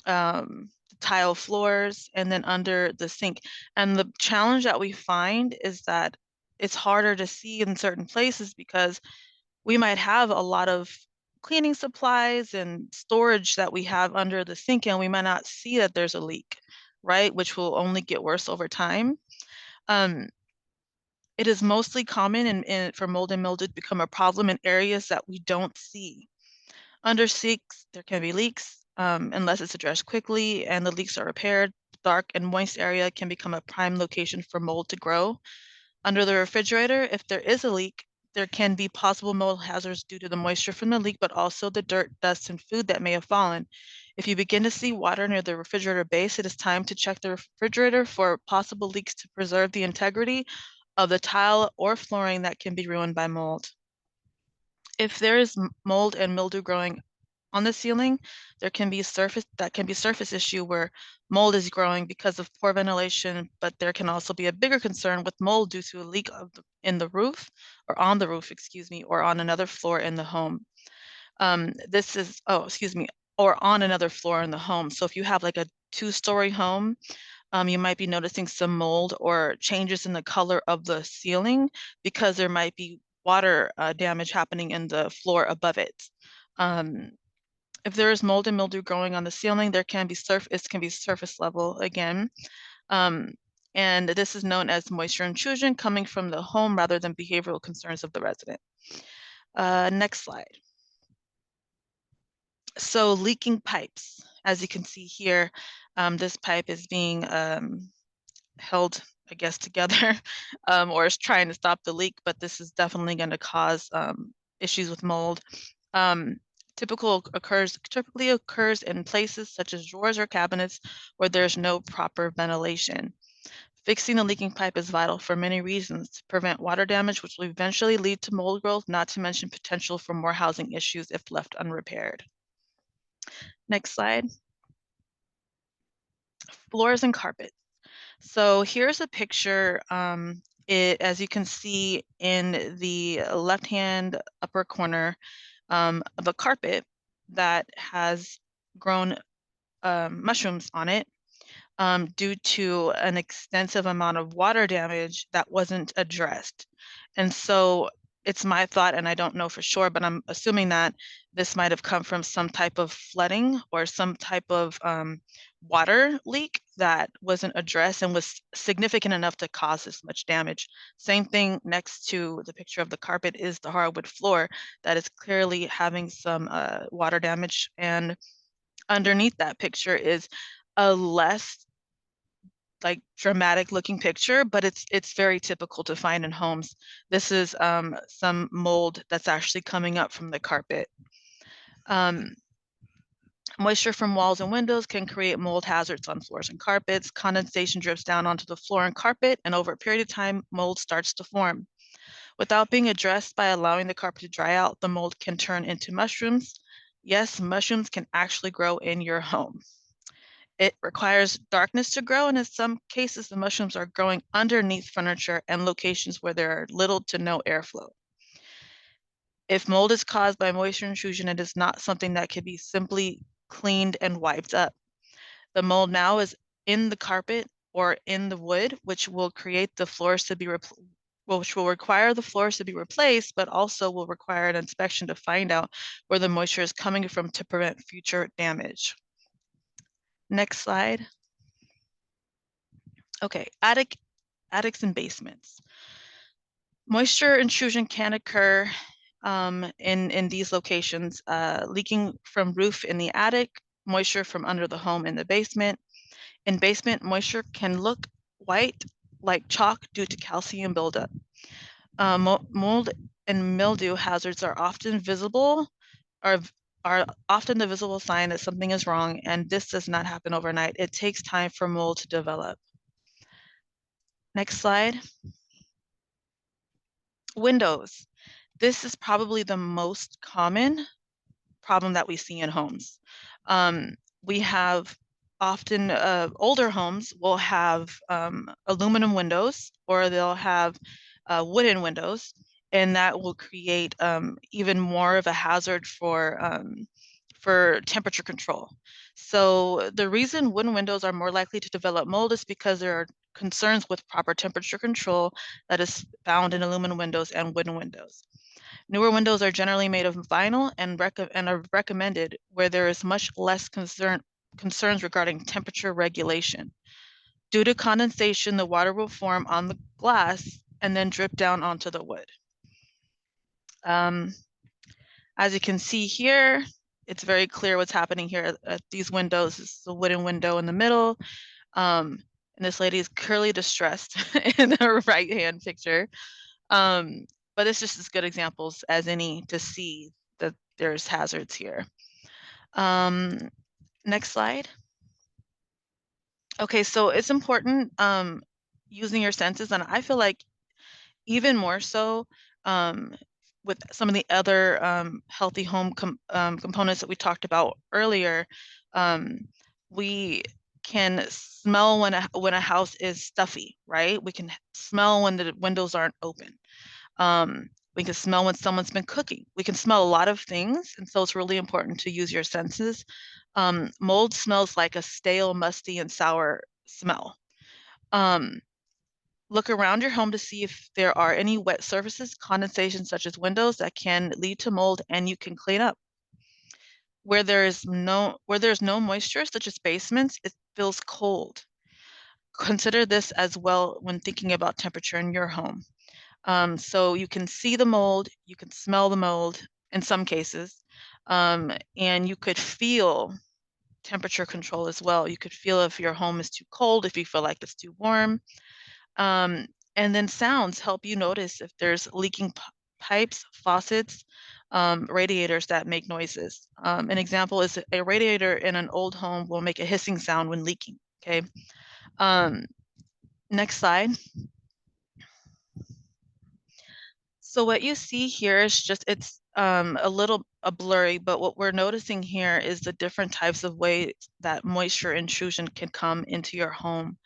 tile floors, and then under the sink. And the challenge that we find is that it's harder to see in certain places because we might have a lot of cleaning supplies and storage that we have under the sink, and we might not see that there's a leak, right? Which will only get worse over time. It is mostly common for mold and mildew to become a problem in areas that we don't see. Under sinks, there can be leaks unless it's addressed quickly and the leaks are repaired. Dark and moist area can become a prime location for mold to grow. Under the refrigerator, if there is a leak, there can be possible mold hazards due to the moisture from the leak, but also the dirt, dust, and food that may have fallen. If you begin to see water near the refrigerator base, it is time to check the refrigerator for possible leaks to preserve the integrity of the tile or flooring that can be ruined by mold. If there is mold and mildew growing on the ceiling, there can be surface issue where mold is growing because of poor ventilation, but there can also be a bigger concern with mold due to a leak in the roof, or on the roof, excuse me, or on another floor in the home. Or on another floor in the home. So if you have like a 2-story home, you might be noticing some mold or changes in the color of the ceiling because there might be water damage happening in the floor above it. If there is mold and mildew growing on the ceiling, it can be surface level again. And this is known as moisture intrusion coming from the home rather than behavioral concerns of the resident. Next slide. So leaking pipes, as you can see here, this pipe is being held, I guess, together or is trying to stop the leak, but this is definitely going to cause issues with mold. Typically occurs in places such as drawers or cabinets where there's no proper ventilation. Fixing the leaking pipe is vital for many reasons: to prevent water damage, which will eventually lead to mold growth, not to mention potential for more housing issues if left unrepaired. Next slide. Floors and carpets. So here's a picture. As you can see in the left-hand upper corner, of a carpet that has grown mushrooms on it due to an extensive amount of water damage that wasn't addressed. And so it's my thought, and I don't know for sure, but I'm assuming that this might have come from some type of flooding or some type of water leak that wasn't addressed and was significant enough to cause this much damage. Same thing next to the picture of the carpet is the hardwood floor that is clearly having some water damage. And underneath that picture is a less like dramatic looking picture, but it's very typical to find in homes. This is some mold that's actually coming up from the carpet. Moisture from walls and windows can create mold hazards on floors and carpets. Condensation drips down onto the floor and carpet, and over a period of time, mold starts to form. Without being addressed by allowing the carpet to dry out, the mold can turn into mushrooms. Yes, mushrooms can actually grow in your home. It requires darkness to grow, and in some cases, the mushrooms are growing underneath furniture and locations where there are little to no airflow. If mold is caused by moisture intrusion, it is not something that can be simply cleaned and wiped up. The mold now is in the carpet or in the wood, which will create the floors to be which will require the floors to be replaced, but also will require an inspection to find out where the moisture is coming from to prevent future damage. Next slide. Okay, attics and basements. Moisture intrusion can occur in these locations, leaking from roof in the attic, moisture from under the home in the basement. In basement, moisture can look white like chalk due to calcium buildup. Mold and mildew hazards are often visible, are often the visible sign that something is wrong, and this does not happen overnight. It takes time for mold to develop. Next slide. Windows. This is probably the most common problem that we see in homes. We have often older homes will have aluminum windows, or they'll have wooden windows, and that will create even more of a hazard for temperature control. So the reason wooden windows are more likely to develop mold is because there are concerns with proper temperature control that is found in aluminum windows and wooden windows. Newer windows are generally made of vinyl and are recommended where there is much less concerns regarding temperature regulation. Due to condensation, the water will form on the glass and then drip down onto the wood. As you can see here, it's very clear what's happening here at these windows. This is a wooden window in the middle. And this lady is clearly distressed in the right-hand picture. But it's just as good examples as any to see that there's hazards here. Next slide. Okay, so it's important using your senses, and I feel like even more so with some of the other healthy home components that we talked about earlier. We can smell when a house is stuffy, right? We can smell when the windows aren't open. We can smell when someone's been cooking. We can smell a lot of things, and so it's really important to use your senses. Mold smells like a stale, musty, and sour smell. Look around your home to see if there are any wet surfaces, condensation such as windows that can lead to mold, and you can clean up. Where there's no moisture, such as basements, it feels cold. Consider this as well when thinking about temperature in your home. So you can see the mold, you can smell the mold in some cases, and you could feel temperature control as well. You could feel if your home is too cold, if you feel like it's too warm. And then sounds help you notice if there's leaking pipes, faucets, radiators that make noises. An example is a radiator in an old home will make a hissing sound when leaking, okay? Next slide. So what you see here is just, it's a little blurry, but what we're noticing here is the different types of ways that moisture intrusion can come into your home.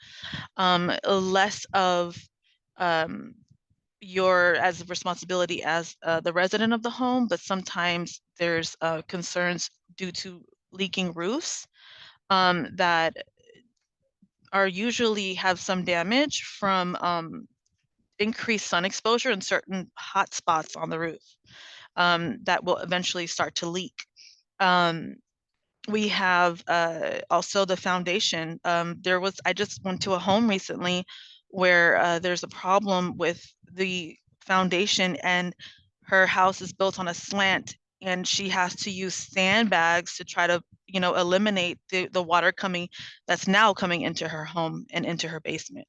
Less of your as a responsibility as the resident of the home, but sometimes there's concerns due to leaking roofs that are usually have some damage from increased sun exposure in certain hot spots on the roof that will eventually start to leak. we have also the foundation. I just went to a home recently where there's a problem with the foundation, and her house is built on a slant, and she has to use sandbags to try to, eliminate the water that's now coming into her home and into her basement.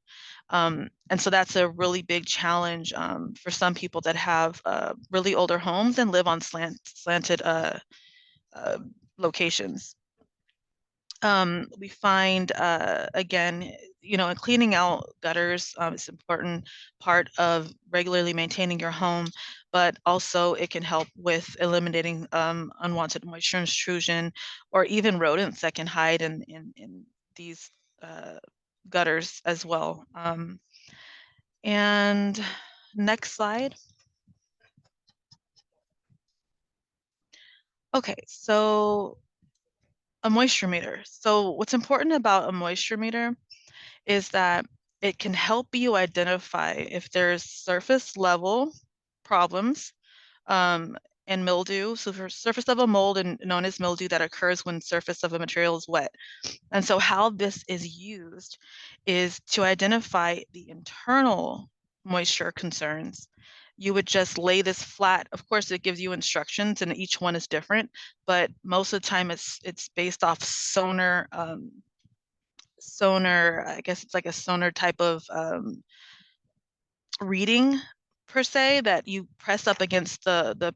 And so that's a really big challenge for some people that have really older homes and live on slanted uh, locations. We find, again, cleaning out gutters is an important part of regularly maintaining your home, but also it can help with eliminating unwanted moisture intrusion, or even rodents that can hide in these gutters as well. And next slide. Okay, so a moisture meter. So what's important about a moisture meter is that it can help you identify if there's surface level problems and mildew. So for surface level mold, and known as mildew, that occurs when surface of a material is wet. And so how this is used is to identify the internal moisture concerns. You would just lay this flat. Of course, it gives you instructions, and each one is different, but most of the time it's based off sonar. I guess it's like a sonar type of reading per se, that you press up against the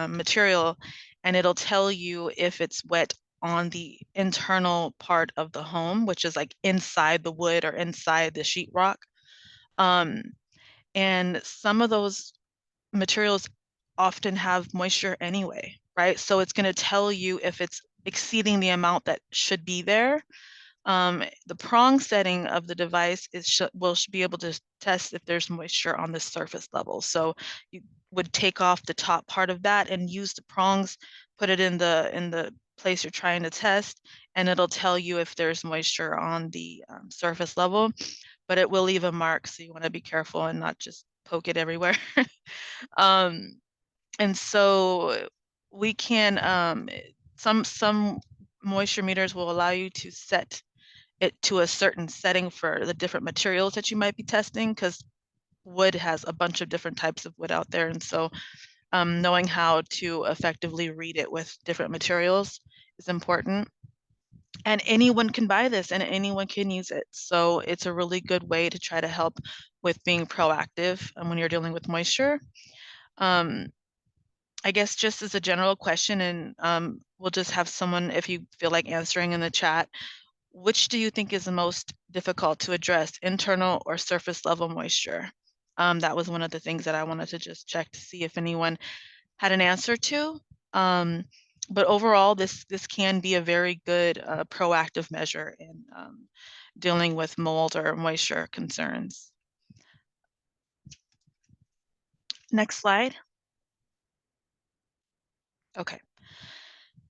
material, and it'll tell you if it's wet on the internal part of the home, which is like inside the wood or inside the sheetrock. Um, and some of those materials often have moisture anyway, right? So it's going to tell you if it's exceeding the amount that should be there. The prong setting of the device will be able to test if there's moisture on the surface level. So you would take off the top part of that and use the prongs, put it in the place you're trying to test, and it'll tell you if there's moisture on the surface level, but it will leave a mark, so you want to be careful and not just poke it everywhere. And so we can some moisture meters will allow you to set it to a certain setting for the different materials that you might be testing, because wood has a bunch of different types of wood out there. And so knowing how to effectively read it with different materials is important. And anyone can buy this and anyone can use it. So it's a really good way to try to help with being proactive when you're dealing with moisture. I guess just as a general question, and we'll just have someone, if you feel like answering in the chat, which do you think is the most difficult to address, internal or surface level moisture? That was one of the things that I wanted to just check to see if anyone had an answer to. But overall, this can be a very good proactive measure in dealing with mold or moisture concerns. Next slide. Okay.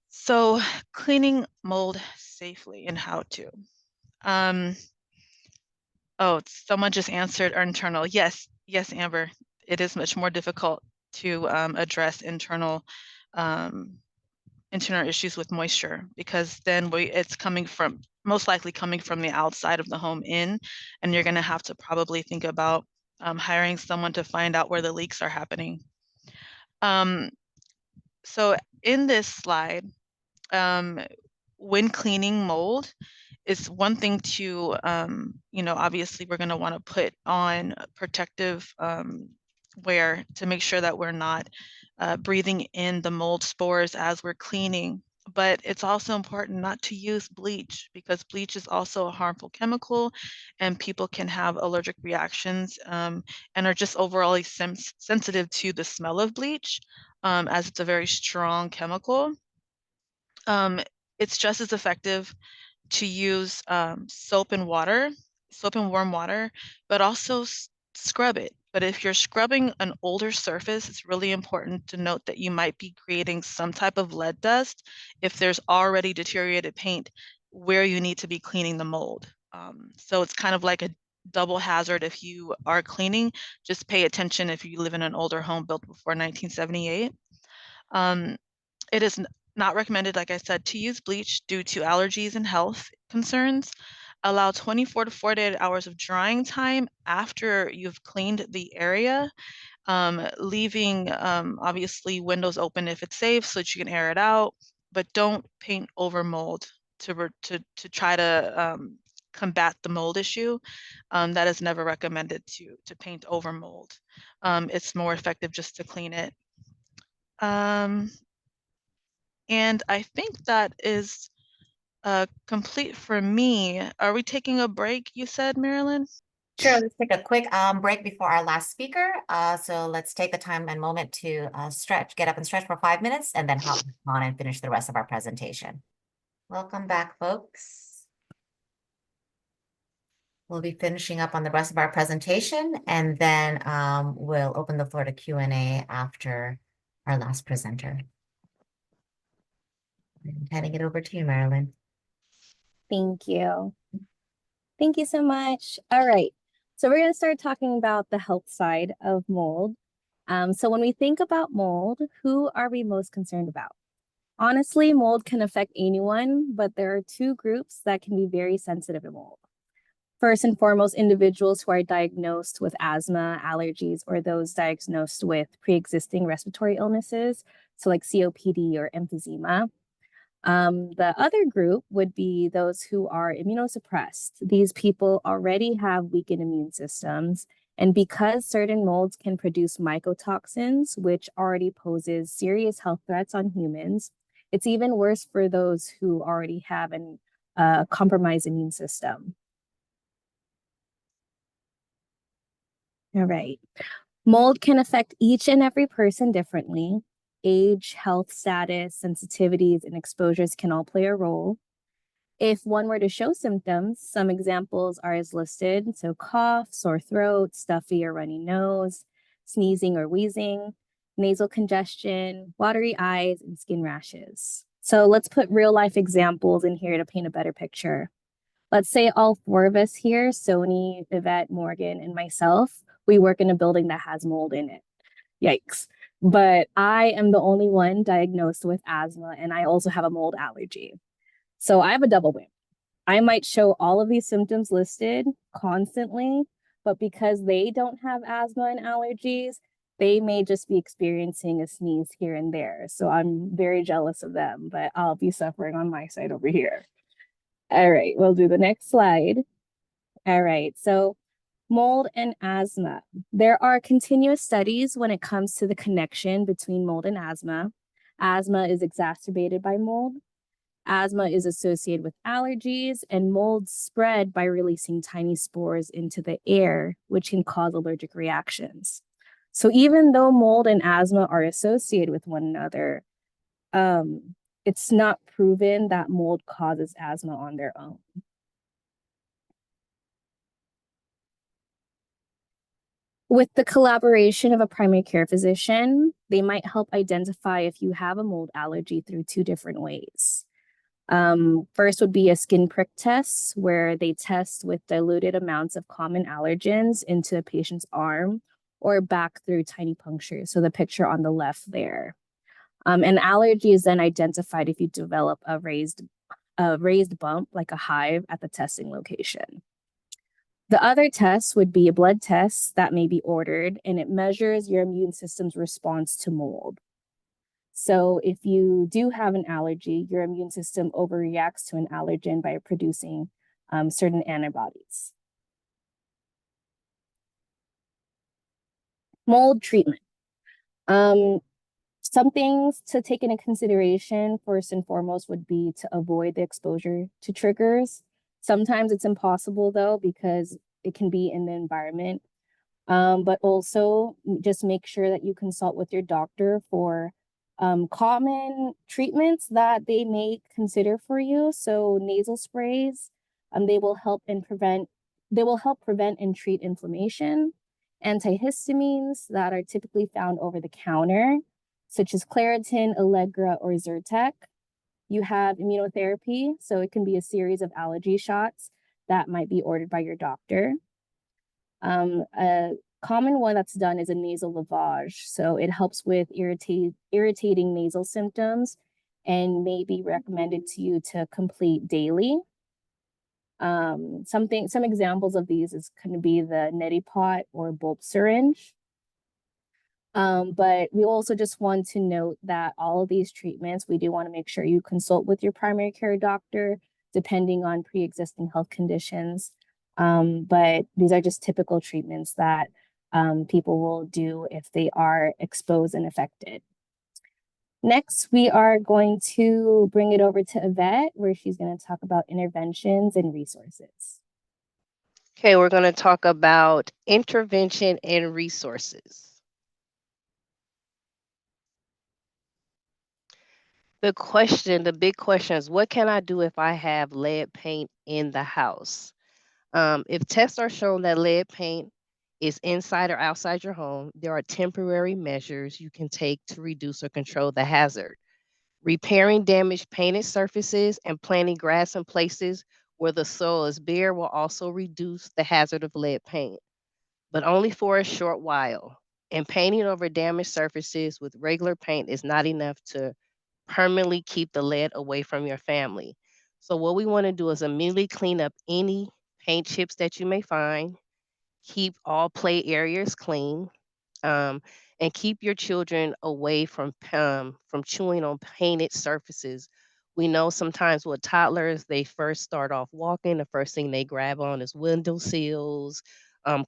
So cleaning mold safely and how to. Oh, someone just answered internal. Yes, Amber. It is much more difficult to address internal issues with moisture, because then it's most likely coming from the outside of the home in, and you're going to have to probably think about hiring someone to find out where the leaks are happening. So in this slide, when cleaning mold, is one thing to, obviously we're going to want to put on protective wear to make sure that we're not breathing in the mold spores as we're cleaning. But it's also important not to use bleach, because bleach is also a harmful chemical, and people can have allergic reactions and are just overall sensitive to the smell of bleach, as it's a very strong chemical. It's just as effective to use soap and warm water, but also scrub it. But if you're scrubbing an older surface, it's really important to note that you might be creating some type of lead dust if there's already deteriorated paint where you need to be cleaning the mold. So it's kind of like a double hazard if you are cleaning. Just pay attention if you live in an older home built before 1978. It is not recommended, like I said, to use bleach due to allergies and health concerns. Allow 24 to 48 hours of drying time after you've cleaned the area, leaving obviously windows open if it's safe so that you can air it out, but don't paint over mold to try to combat the mold issue. That is never recommended to paint over mold. It's more effective just to clean it. And I think that is complete for me. Are we taking a break, you said, Marilyn? Sure, let's take a quick break before our last speaker. So let's take the time and moment to get up and stretch for 5 minutes, and then hop on and finish the rest of our presentation. Welcome back, folks. We'll be finishing up on the rest of our presentation, and then we'll open the floor to Q&A after our last presenter. I'm handing it over to you, Marilyn. Thank you. Thank you so much. All right. So we're going to start talking about the health side of mold. So when we think about mold, who are we most concerned about? Honestly, mold can affect anyone, but there are two groups that can be very sensitive to mold. First and foremost, individuals who are diagnosed with asthma, allergies, or those diagnosed with pre-existing respiratory illnesses, so like COPD or emphysema. The other group would be those who are immunosuppressed. These people already have weakened immune systems, and because certain molds can produce mycotoxins, which already poses serious health threats on humans, it's even worse for those who already have a compromised immune system. All right. Mold can affect each and every person differently. Age, health status, sensitivities, and exposures can all play a role. If one were to show symptoms, some examples are as listed. So cough, sore throat, stuffy or runny nose, sneezing or wheezing, nasal congestion, watery eyes, and skin rashes. So let's put real life examples in here to paint a better picture. Let's say all four of us here, Soni, Yvette, Morgan, and myself, we work in a building that has mold in it. Yikes. But I am the only one diagnosed with asthma, and I also have a mold allergy. So I have a double win. I might show all of these symptoms listed constantly, but because they don't have asthma and allergies, they may just be experiencing a sneeze here and there. So I'm very jealous of them, but I'll be suffering on my side over here. All right, we'll do the next slide. All right, so mold and asthma. There are continuous studies when it comes to the connection between mold and asthma. Asthma is exacerbated by mold. Asthma is associated with allergies, and molds spread by releasing tiny spores into the air, which can cause allergic reactions. So even though mold and asthma are associated with one another, it's not proven that mold causes asthma on their own. With the collaboration of a primary care physician, they might help identify if you have a mold allergy through two different ways. First would be a skin prick test, where they test with diluted amounts of common allergens into a patient's arm or back through tiny punctures. So the picture on the left there. An allergy is then identified if you develop a raised bump, like a hive at the testing location. The other test would be a blood test that may be ordered, and it measures your immune system's response to mold. So if you do have an allergy, your immune system overreacts to an allergen by producing certain antibodies. Mold treatment. Some things to take into consideration first and foremost would be to avoid the exposure to triggers. Sometimes it's impossible though, because it can be in the environment. But also just make sure that you consult with your doctor for common treatments that they may consider for you. So nasal sprays, they will help prevent and treat inflammation. Antihistamines that are typically found over the counter, such as Claritin, Allegra, or Zyrtec. You have immunotherapy, so it can be a series of allergy shots that might be ordered by your doctor. A common one that's done is a nasal lavage. So it helps with irritating nasal symptoms and may be recommended to you to complete daily. Some examples of these is going to be the neti pot or bulb syringe. But we also just want to note that all of these treatments, we do want to make sure you consult with your primary care doctor, depending on pre-existing health conditions. But these are just typical treatments that people will do if they are exposed and affected. Next, we are going to bring it over to Yvette, where she's going to talk about interventions and resources. Okay, we're going to talk about intervention and resources. The big question is, what can I do if I have lead paint in the house? If tests are shown that lead paint is inside or outside your home, there are temporary measures you can take to reduce or control the hazard. Repairing damaged painted surfaces and planting grass in places where the soil is bare will also reduce the hazard of lead paint, but only for a short while. And painting over damaged surfaces with regular paint is not enough to permanently keep the lead away from your family. So what we want to do is immediately clean up any paint chips that you may find, keep all play areas clean, um, and keep your children away from chewing on painted surfaces. We know sometimes with toddlers, they first start off walking. The first thing they grab on is window sills,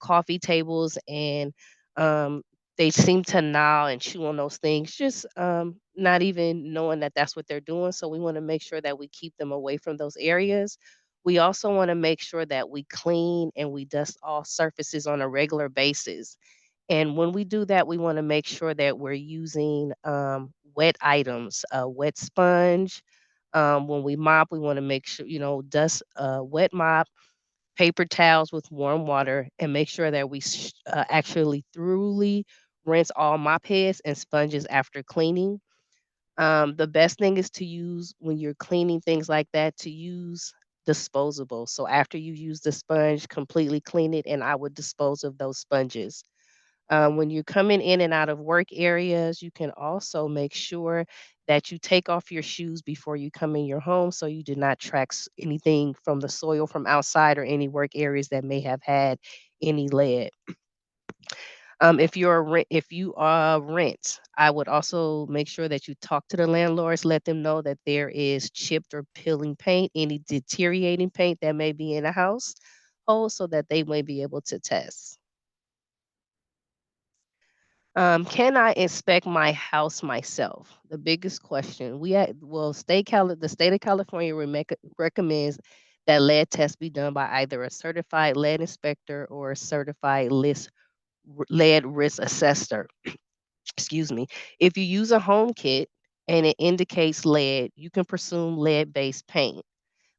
coffee tables, and um, they seem to gnaw and chew on those things, just not even knowing that that's what they're doing. So we want to make sure that we keep them away from those areas. We also want to make sure that we clean and we dust all surfaces on a regular basis. And when we do that, we want to make sure that we're using wet items, a wet sponge. When we mop, we want to make sure, dust wet mop, paper towels with warm water, and make sure that we actually thoroughly rinse all mop heads and sponges after cleaning. The best thing is to use when you're cleaning things like that, to use disposable. So after you use the sponge, completely clean it, and I would dispose of those sponges. When you're coming in and out of work areas, you can also make sure that you take off your shoes before you come in your home so you do not track anything from the soil from outside or any work areas that may have had any lead. If you are rent, I would also make sure that you talk to the landlords, let them know that there is chipped or peeling paint, any deteriorating paint that may be in a house, so that they may be able to test. Can I inspect my house myself? The biggest question. The state of California recommends that lead tests be done by either a certified lead inspector or a certified lead risk assessor. Excuse me. If you use a home kit and it indicates lead, you can presume lead-based paint.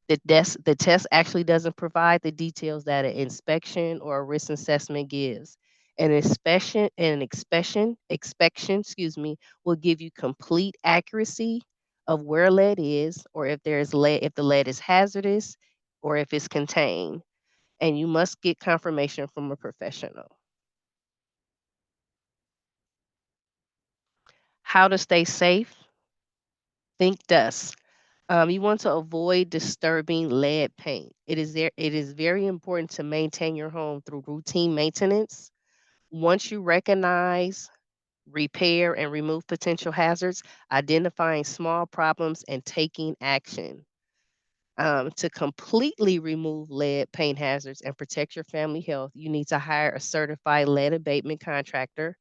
The test actually doesn't provide the details that an inspection or a risk assessment gives. Excuse me, will give you complete accuracy of where lead is, or if if the lead is hazardous, or if it's contained. And you must get confirmation from a professional. How to stay safe? Think dust. You want to avoid disturbing lead paint. It is very important to maintain your home through routine maintenance. Once you recognize, repair, and remove potential hazards, identifying small problems and taking action. To completely remove lead paint hazards and protect your family health, you need to hire a certified lead abatement contractor.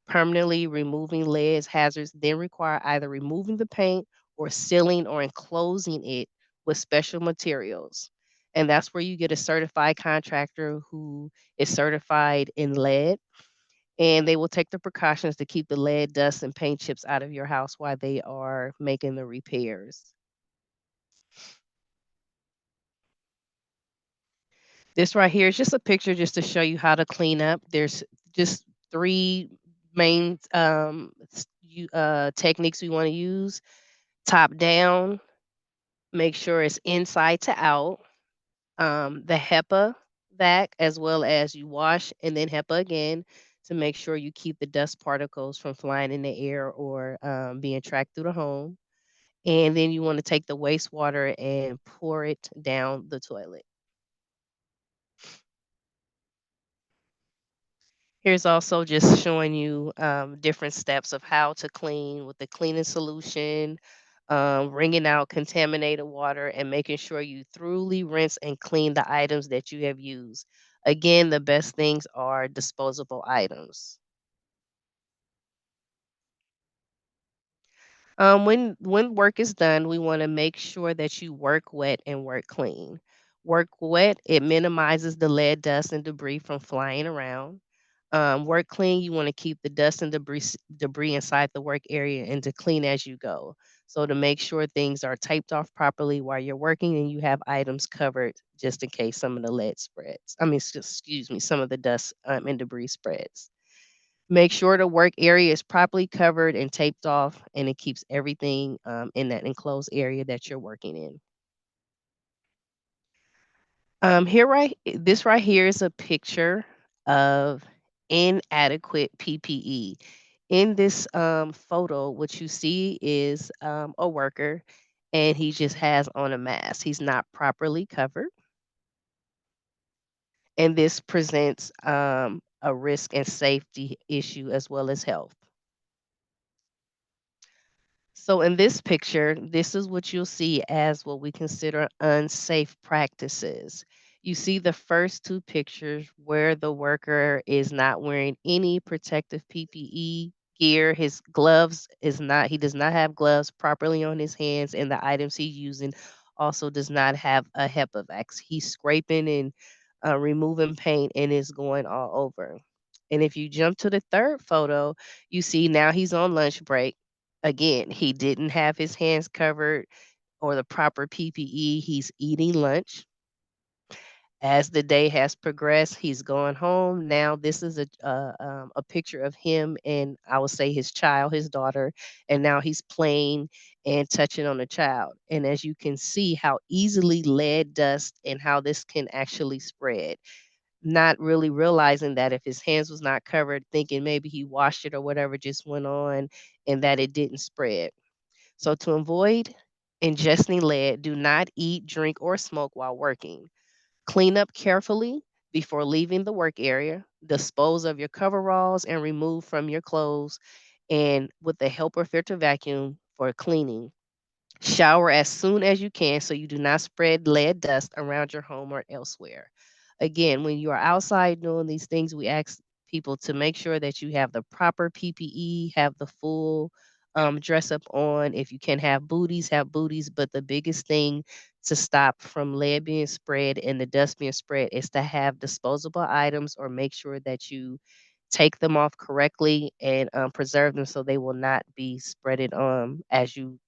Permanently removing lead hazards then require either removing the paint or sealing or enclosing it with special materials. And that's where you get a certified contractor who is certified in lead, and they will take the precautions to keep the lead, dust, and paint chips out of your house while they are making the repairs. This right here is just a picture just to show you how to clean up. There's just three main techniques we want to use. Top down, make sure it's inside to out. The HEPA vac, as well as you wash and then HEPA again to make sure you keep the dust particles from flying in the air or being tracked through the home. And then you want to take the wastewater and pour it down the toilet. Here's also just showing you different steps of how to clean with the cleaning solution, wringing out contaminated water, and making sure you thoroughly rinse and clean the items that you have used. Again, the best things are disposable items. When work is done, we want to make sure that you work wet and work clean. Work wet, it minimizes the lead, dust, and debris from flying around. Work clean, you want to keep the dust and debris inside the work area and to clean as you go. So to make sure things are taped off properly while you're working and you have items covered just in case some of the lead spreads. I mean, excuse me, some of the dust and debris spreads. Make sure the work area is properly covered and taped off, and it keeps everything in that enclosed area that you're working in. This right here is a picture of inadequate PPE. In this photo, what you see is a worker, and he just has on a mask. He's not properly covered, and this presents a risk and safety issue as well as health. So in this picture, this is what you'll see as what we consider unsafe practices. You see the first two pictures where the worker is not wearing any protective PPE gear. His gloves is not, he does not have gloves properly on his hands, and the items he's using also does not have a HEPA vax. He's scraping and removing paint and is going all over. And if you jump to the third photo, you see now he's on lunch break. Again, he didn't have his hands covered or the proper PPE. He's eating lunch. As the day has progressed, he's going home. Now this is a picture of him and I would say his child, his daughter, and now he's playing and touching on the child. And as you can see how easily lead dust and how this can actually spread. Not really realizing that if his hands was not covered, thinking maybe he washed it or whatever just went on and that it didn't spread. So to avoid ingesting lead, do not eat, drink, or smoke while working. Clean up carefully before leaving the work area. Dispose of your coveralls and remove from your clothes and with the helper filter vacuum for cleaning. Shower as soon as you can so you do not spread lead dust around your home or elsewhere. Again, when you are outside doing these things, we ask people to make sure that you have the proper PPE, have the full dress up on. If you can have booties. But the biggest thing to stop from lead being spread and the dust being spread is to have disposable items or make sure that you take them off correctly and preserve them so they will not be spreaded as you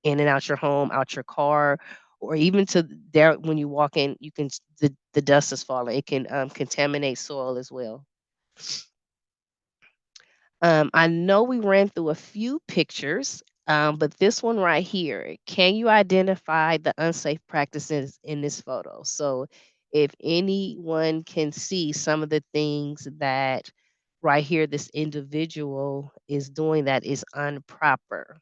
in and out your home, out your car, or even to there when you walk in, you can the dust is falling. It can contaminate soil as well. I know we ran through a few pictures, but this one right here, can you identify the unsafe practices in this photo? So if anyone can see some of the things that right here this individual is doing that is improper.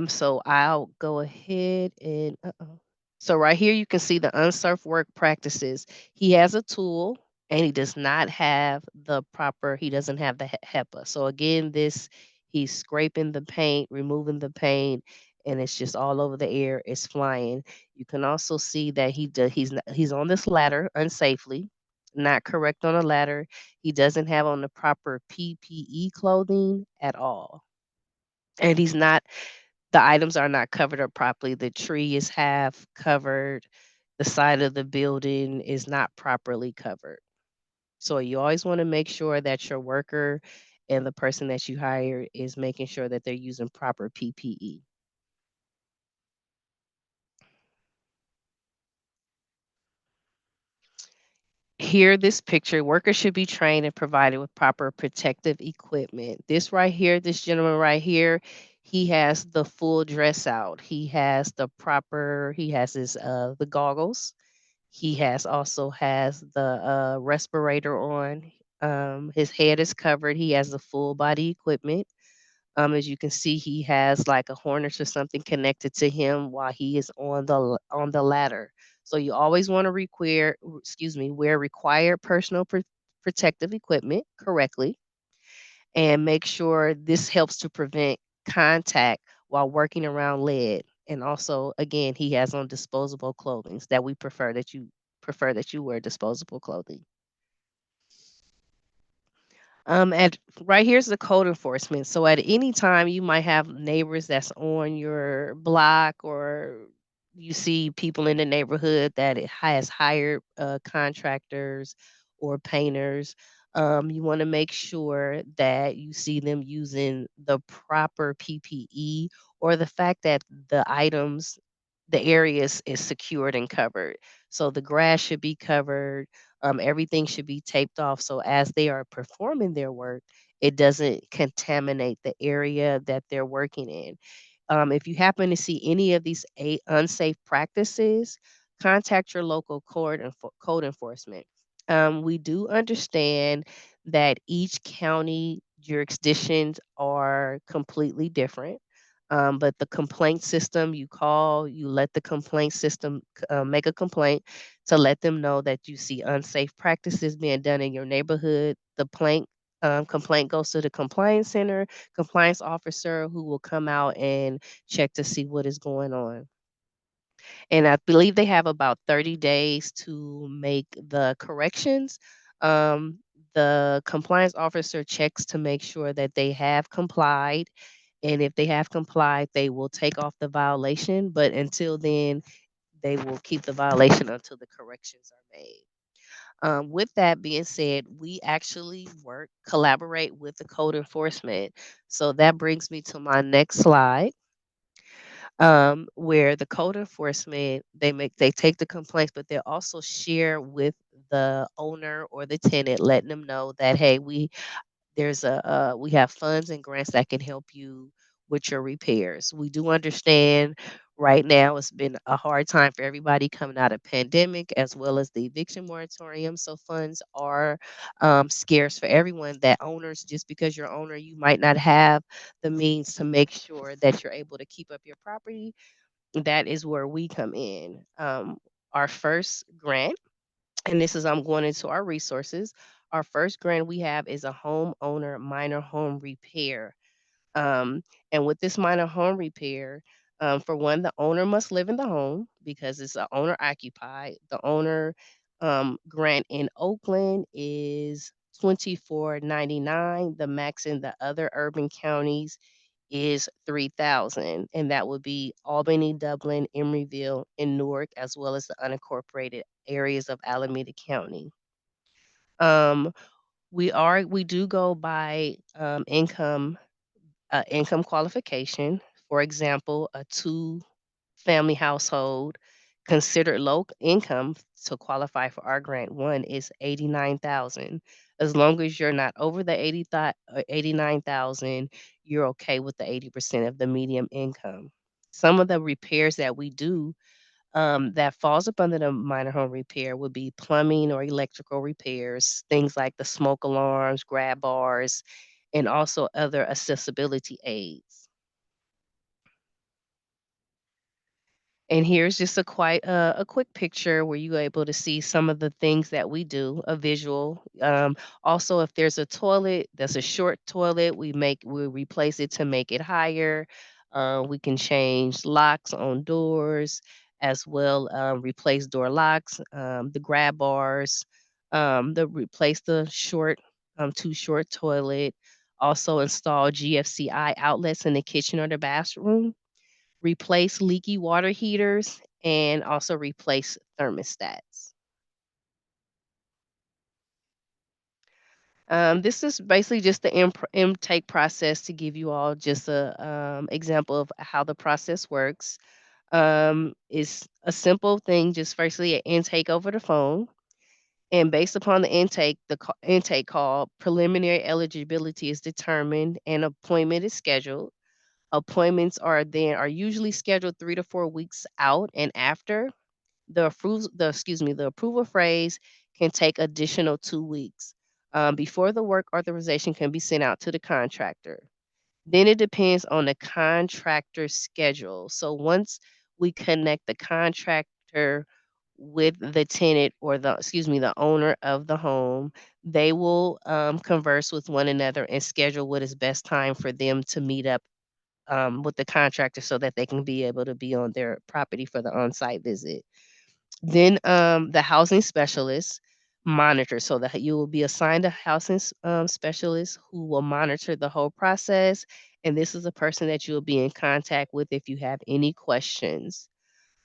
So I'll go ahead and so right here you can see the unsafe work practices. He has a tool and he does not have the proper, he doesn't have the HEPA. So again, this he's scraping the paint, removing the paint, and it's just all over the air. It's flying. You can also see that he's on this ladder unsafely, not correct on a ladder. He doesn't have on the proper PPE clothing at all. And he's not the items are not covered up properly. The tree is half covered. The side of the building is not properly covered. So you always want to make sure that your worker and the person that you hire is making sure that they're using proper PPE. Here, this picture, workers should be trained and provided with proper protective equipment. This right here, this gentleman right here, he has the full dress out. He has he has his the goggles. He also has the respirator on. His head is covered. He has the full body equipment. As you can see, he has like a harness or something connected to him while he is on the ladder. So you always want to wear required personal protective equipment correctly, and make sure this helps to prevent contact while working around lead. And also, again, he has on disposable clothing that we prefer that you wear disposable clothing. And right here's the code enforcement. So at any time, you might have neighbors that's on your block, or you see people in the neighborhood that it has hired contractors or painters. You want to make sure that you see them using the proper PPE, or the fact that the areas is secured and covered. So the grass should be covered, everything should be taped off. So as they are performing their work, it doesn't contaminate the area that they're working in. If you happen to see any of these unsafe practices, contact your local code enforcement. We do understand that each county jurisdictions are completely different. But the complaint system, you let the complaint system make a complaint to let them know that you see unsafe practices being done in your neighborhood. The complaint goes to the compliance center, compliance officer, who will come out and check to see what is going on. And I believe they have about 30 days to make the corrections. Um, the compliance officer checks to make sure that they have complied. And if they have complied, they will take off the violation. But until then, they will keep the violation until the corrections are made. With that being said, we actually collaborate with the code enforcement. So that brings me to my next slide, where the code enforcement, they take the complaints, but they also share with the owner or the tenant, letting them know that, hey, we have funds and grants that can help you with your repairs. We do understand right now it's been a hard time for everybody coming out of pandemic, as well as the eviction moratorium. So funds are scarce for everyone. That owners, just because you're owner, you might not have the means to make sure that you're able to keep up your property. That is where we come in. Our first grant, and this is I'm going into our resources. Our first grant we have is a homeowner minor home repair. Um, and with this minor home repair, for one, the owner must live in the home because it's a owner occupied. The owner grant in Oakland is 24.99. The max in the other urban counties is 3,000, and that would be Albany, Dublin, Emeryville, and Newark, as well as the unincorporated areas of Alameda County. Um, we do go by income qualification. For example, a two-family household considered low income to qualify for our grant one is 89,000. As long as you're not over the 89,000, you're okay with the 80% of the medium income. Some of the repairs that we do, that falls up under the minor home repair, would be plumbing or electrical repairs, things like the smoke alarms, grab bars, and also other accessibility aids. And here's just a quick picture where you're able to see some of the things that we do, a visual. Also, if there's a toilet that's a short toilet, we replace it to make it higher. We can change locks on doors as well, replace door locks, the grab bars, replace the too short toilet. Also install GFCI outlets in the kitchen or the bathroom, replace leaky water heaters, and also replace thermostats. This is basically just the intake process to give you all just a example of how the process works. It's a simple thing, just firstly an intake over the phone. And based upon the intake, intake call, preliminary eligibility is determined and appointment is scheduled. Appointments are usually scheduled 3 to 4 weeks out, and after the approval phrase can take additional 2 weeks before the work authorization can be sent out to the contractor. Then it depends on the contractor's schedule. So once we connect the contractor with the tenant or the owner of the home, they will converse with one another and schedule what is best time for them to meet up with the contractor so that they can be able to be on their property for the on-site visit. Then the housing specialist monitors, so that you will be assigned a housing specialist who will monitor the whole process. And this is a person that you'll be in contact with if you have any questions.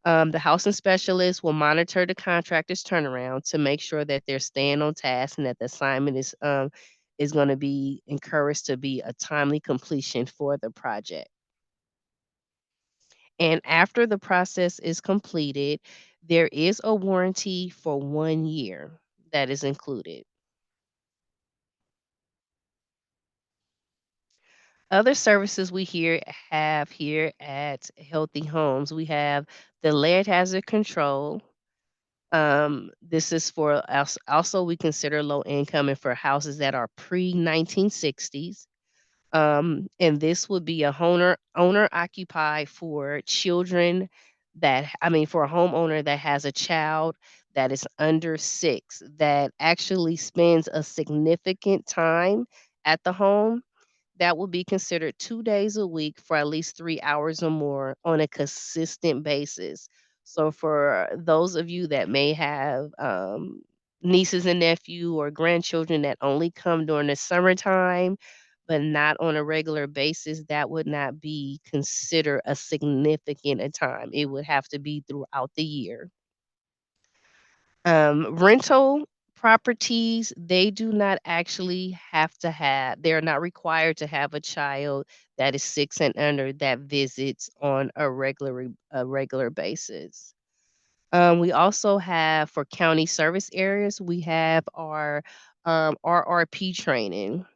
The housing specialist will monitor the contractor's turnaround to make sure that they're staying on task and that the assignment is going to be encouraged to be a timely completion for the project. And after the process is completed, there is a warranty for 1 year that is included. Other services we have here at Healthy Homes, we have the lead hazard control. This is for us. Also, we consider low income and for houses that are pre-1960s. And this would be a owner occupied for children for a homeowner that has a child that is under 6 that actually spends a significant time at the home. That will be considered 2 days a week for at least 3 hours or more on a consistent basis. So for those of you that may have nieces and nephew or grandchildren that only come during the summertime but not on a regular basis, that would not be considered a significant a time. It would have to be throughout the year. Rental properties, they do not actually they're not required to have a child that is 6 and under that visits on a regular basis. We also have for county service areas, we have our RRP training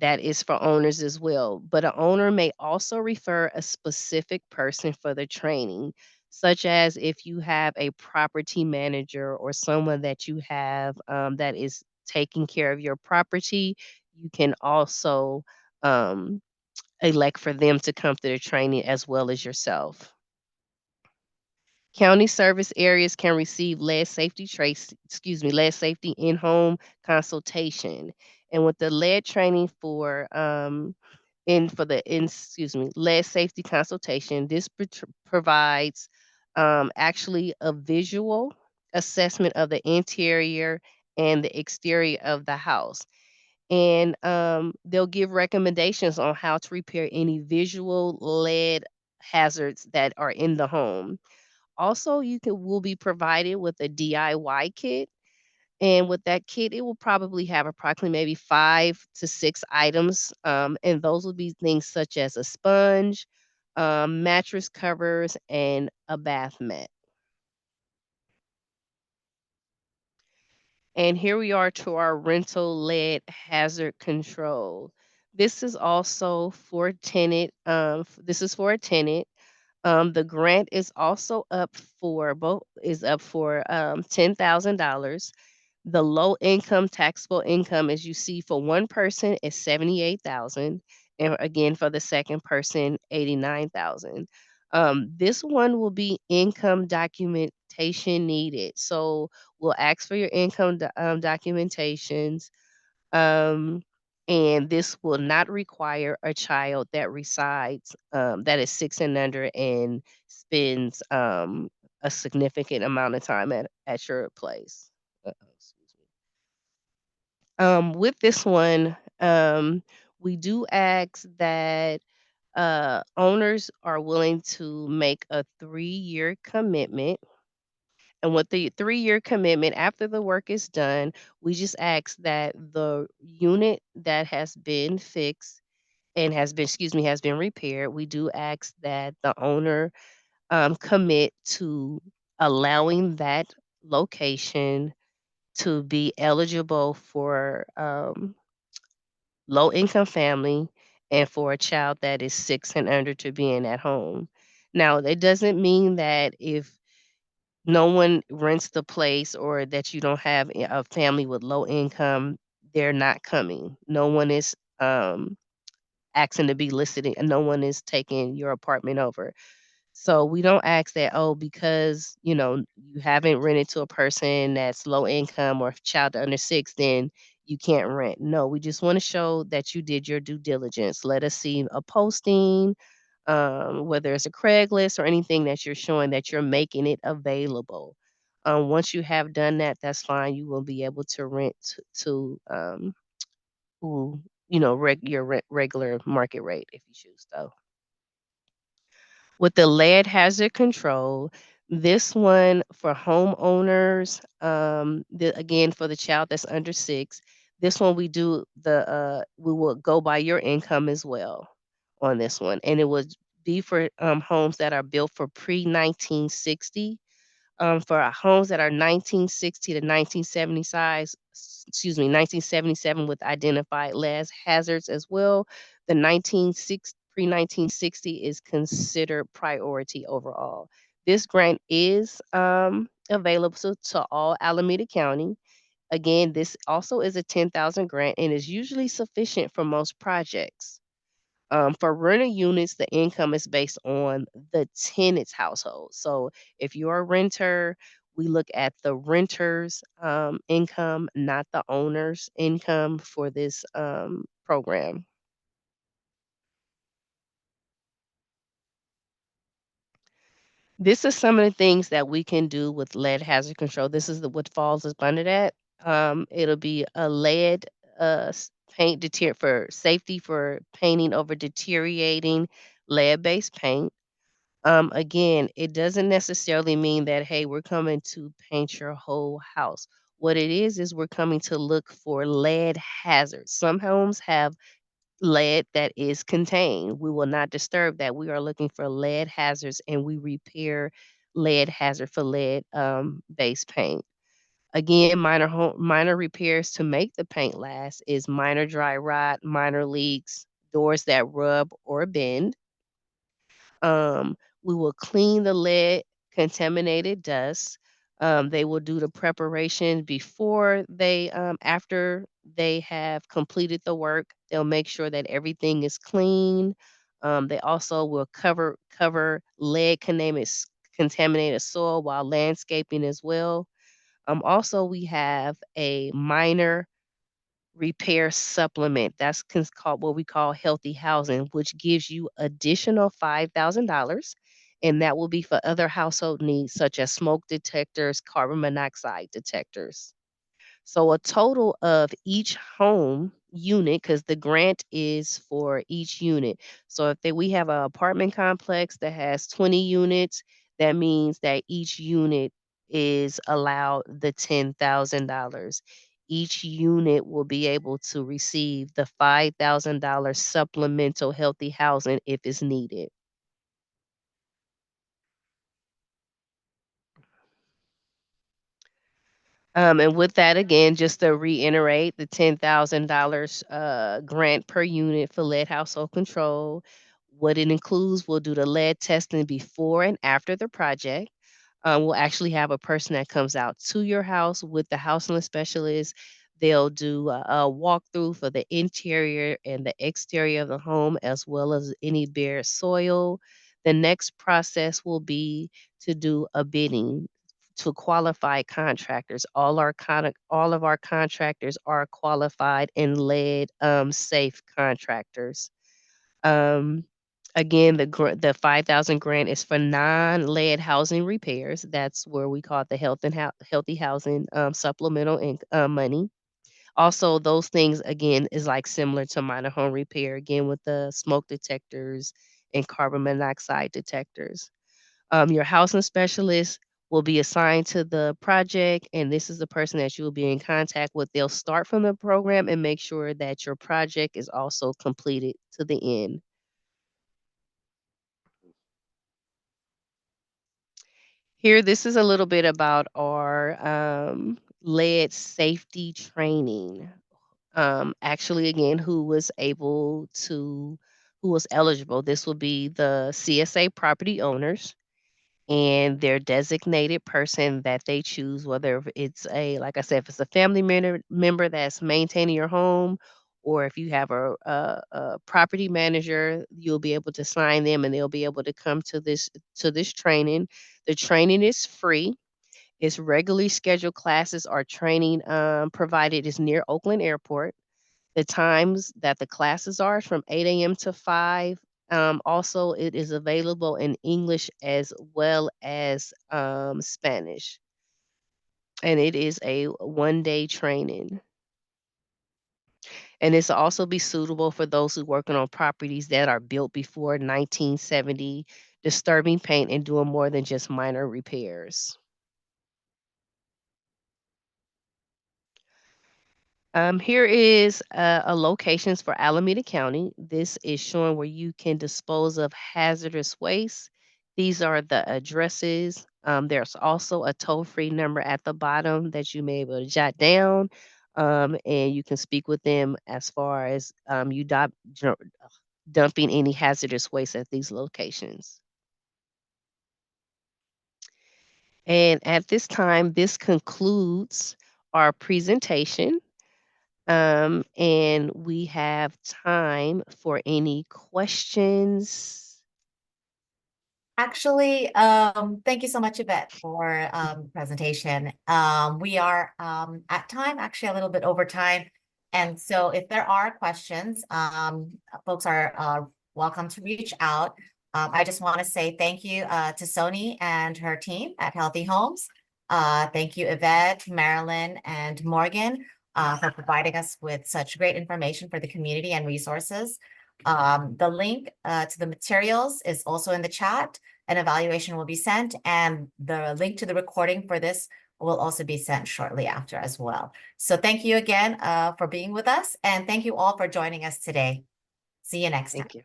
that is for owners as well. But an owner may also refer a specific person for the training, such as if you have a property manager or someone that you have that is taking care of your property, you can also um, elect for them to come to the training as well as yourself. County service areas can receive lead safety in-home consultation. And with the lead training lead safety consultation, this provides actually a visual assessment of the interior and the exterior of the house. And they'll give recommendations on how to repair any visual lead hazards that are in the home. Also, will be provided with a DIY kit, and with that kit, it will probably have approximately maybe 5 to 6 items, and those will be things such as a sponge, mattress covers, and a bath mat. And here we are to our rental lead hazard control. This is also for tenant. This is for a tenant. The grant is also up for $10,000. The low income taxable income, as you see, for one person is 78,000, and again for the second person 89,000. This one will be income documentation needed. So we'll ask for your income documentations. Um, and this will not require a child that resides that is 6 and under and spends a significant amount of time at your place. Excuse me. With this one, we do ask that owners are willing to make a 3-year commitment. And with the 3-year commitment, after the work is done, we just ask that the unit that has been fixed and has been repaired, we do ask that the owner commit to allowing that location to be eligible for low income family and for a child that is 6 and under to be in at home. Now, it doesn't mean that if no one rents the place or that you don't have a family with low income, they're not coming. No one is asking to be listed and no one is taking your apartment over. So we don't ask that, oh, because, you haven't rented to a person that's low income or child under 6, then you can't rent. No, we just want to show that you did your due diligence. Let us see a posting, whether it's a Craigslist or anything that you're showing that you're making it available. Once you have done that, that's fine. You will be able to rent who, your regular market rate if you choose, though. With the lead hazard control, this one for homeowners, again, for the child that's under 6, this one we will go by your income as well on this one, and it would be for, homes that are built for pre-1960. For our homes that are 1960 to 1970 size, 1977 with identified lead hazards as well. The 1960 pre-1960 is considered priority overall. This grant is available to all Alameda County. Again, this also is a 10,000 grant and is usually sufficient for most projects. For renter units, the income is based on the tenant's household. So if you're a renter, we look at the renter's income, not the owner's income for this program. This is some of the things that we can do with lead hazard control. This is what falls up under that. It'll be a lead paint deter for safety for painting over deteriorating lead-based paint. Again, it doesn't necessarily mean that, hey, we're coming to paint your whole house. What it is we're coming to look for lead hazards. Some homes have lead that is contained. We will not disturb that. We are looking for lead hazards and we repair lead hazard for lead based paint. Again, minor repairs to make the paint last is minor dry rot, minor leaks, doors that rub or bend. We will clean the lead contaminated dust. They will do the preparation before after they have completed the work. They'll make sure that everything is clean. They also will cover lead contaminated soil while landscaping as well. Also, we have a minor repair supplement. That's called what we call healthy housing, which gives you additional $5,000. And that will be for other household needs such as smoke detectors, carbon monoxide detectors. So a total of each home unit, because the grant is for each unit. So if we have an apartment complex that has 20 units, that means that each unit is allowed the $10,000. Each unit will be able to receive the $5,000 supplemental healthy housing if it's needed. And with that, again, just to reiterate, the $10,000 grant per unit for lead household control. What it includes, we'll do the lead testing before and after the project. We'll actually have a person that comes out to your house with the housing specialist. They'll do a walkthrough for the interior and the exterior of the home, as well as any bare soil. The next process will be to do a bidding to qualified contractors. All of our contractors are qualified and lead safe contractors. Um, Again, the 5,000 grant is for non-lead housing repairs. That's where we call it the healthy housing supplemental money. Also, those things again is like similar to minor home repair. Again, with the smoke detectors and carbon monoxide detectors. Your housing specialist will be assigned to the project, and this is the person that you will be in contact with. They'll start from the program and make sure that your project is also completed to the end. Here, this is a little bit about our lead safety training. Actually, again, who was eligible. This will be the CSA property owners and their designated person that they choose, whether it's like I said, if it's a family member that's maintaining your home, or if you have a property manager, you'll be able to sign them and they'll be able to come to this training. The training is free. It's regularly scheduled classes or training provided is near Oakland Airport. The times that the classes are from 8 a.m. to 5. Also, it is available in English as well as Spanish. And it is a one-day training. And this will also be suitable for those who working on properties that are built before 1970, disturbing paint and doing more than just minor repairs. Here is a locations for Alameda County. This is showing where you can dispose of hazardous waste. These are the addresses. There's also a toll-free number at the bottom that you may be able to jot down, and you can speak with them as far as dumping any hazardous waste at these locations. And at this time, this concludes our presentation. And we have time for any questions. Actually, thank you so much, Yvette, for presentation. We are at time, actually a little bit over time. And so if there are questions, folks are welcome to reach out. I just want to say thank you to Soni and her team at Healthy Homes. Thank you, Yvette, Marilyn, and Morgan for providing us with such great information for the community and resources. The link to the materials is also in the chat. An evaluation will be sent, and the link to the recording for this will also be sent shortly after as well. So thank you again for being with us, and thank you all for joining us today. See you next time. Thank you.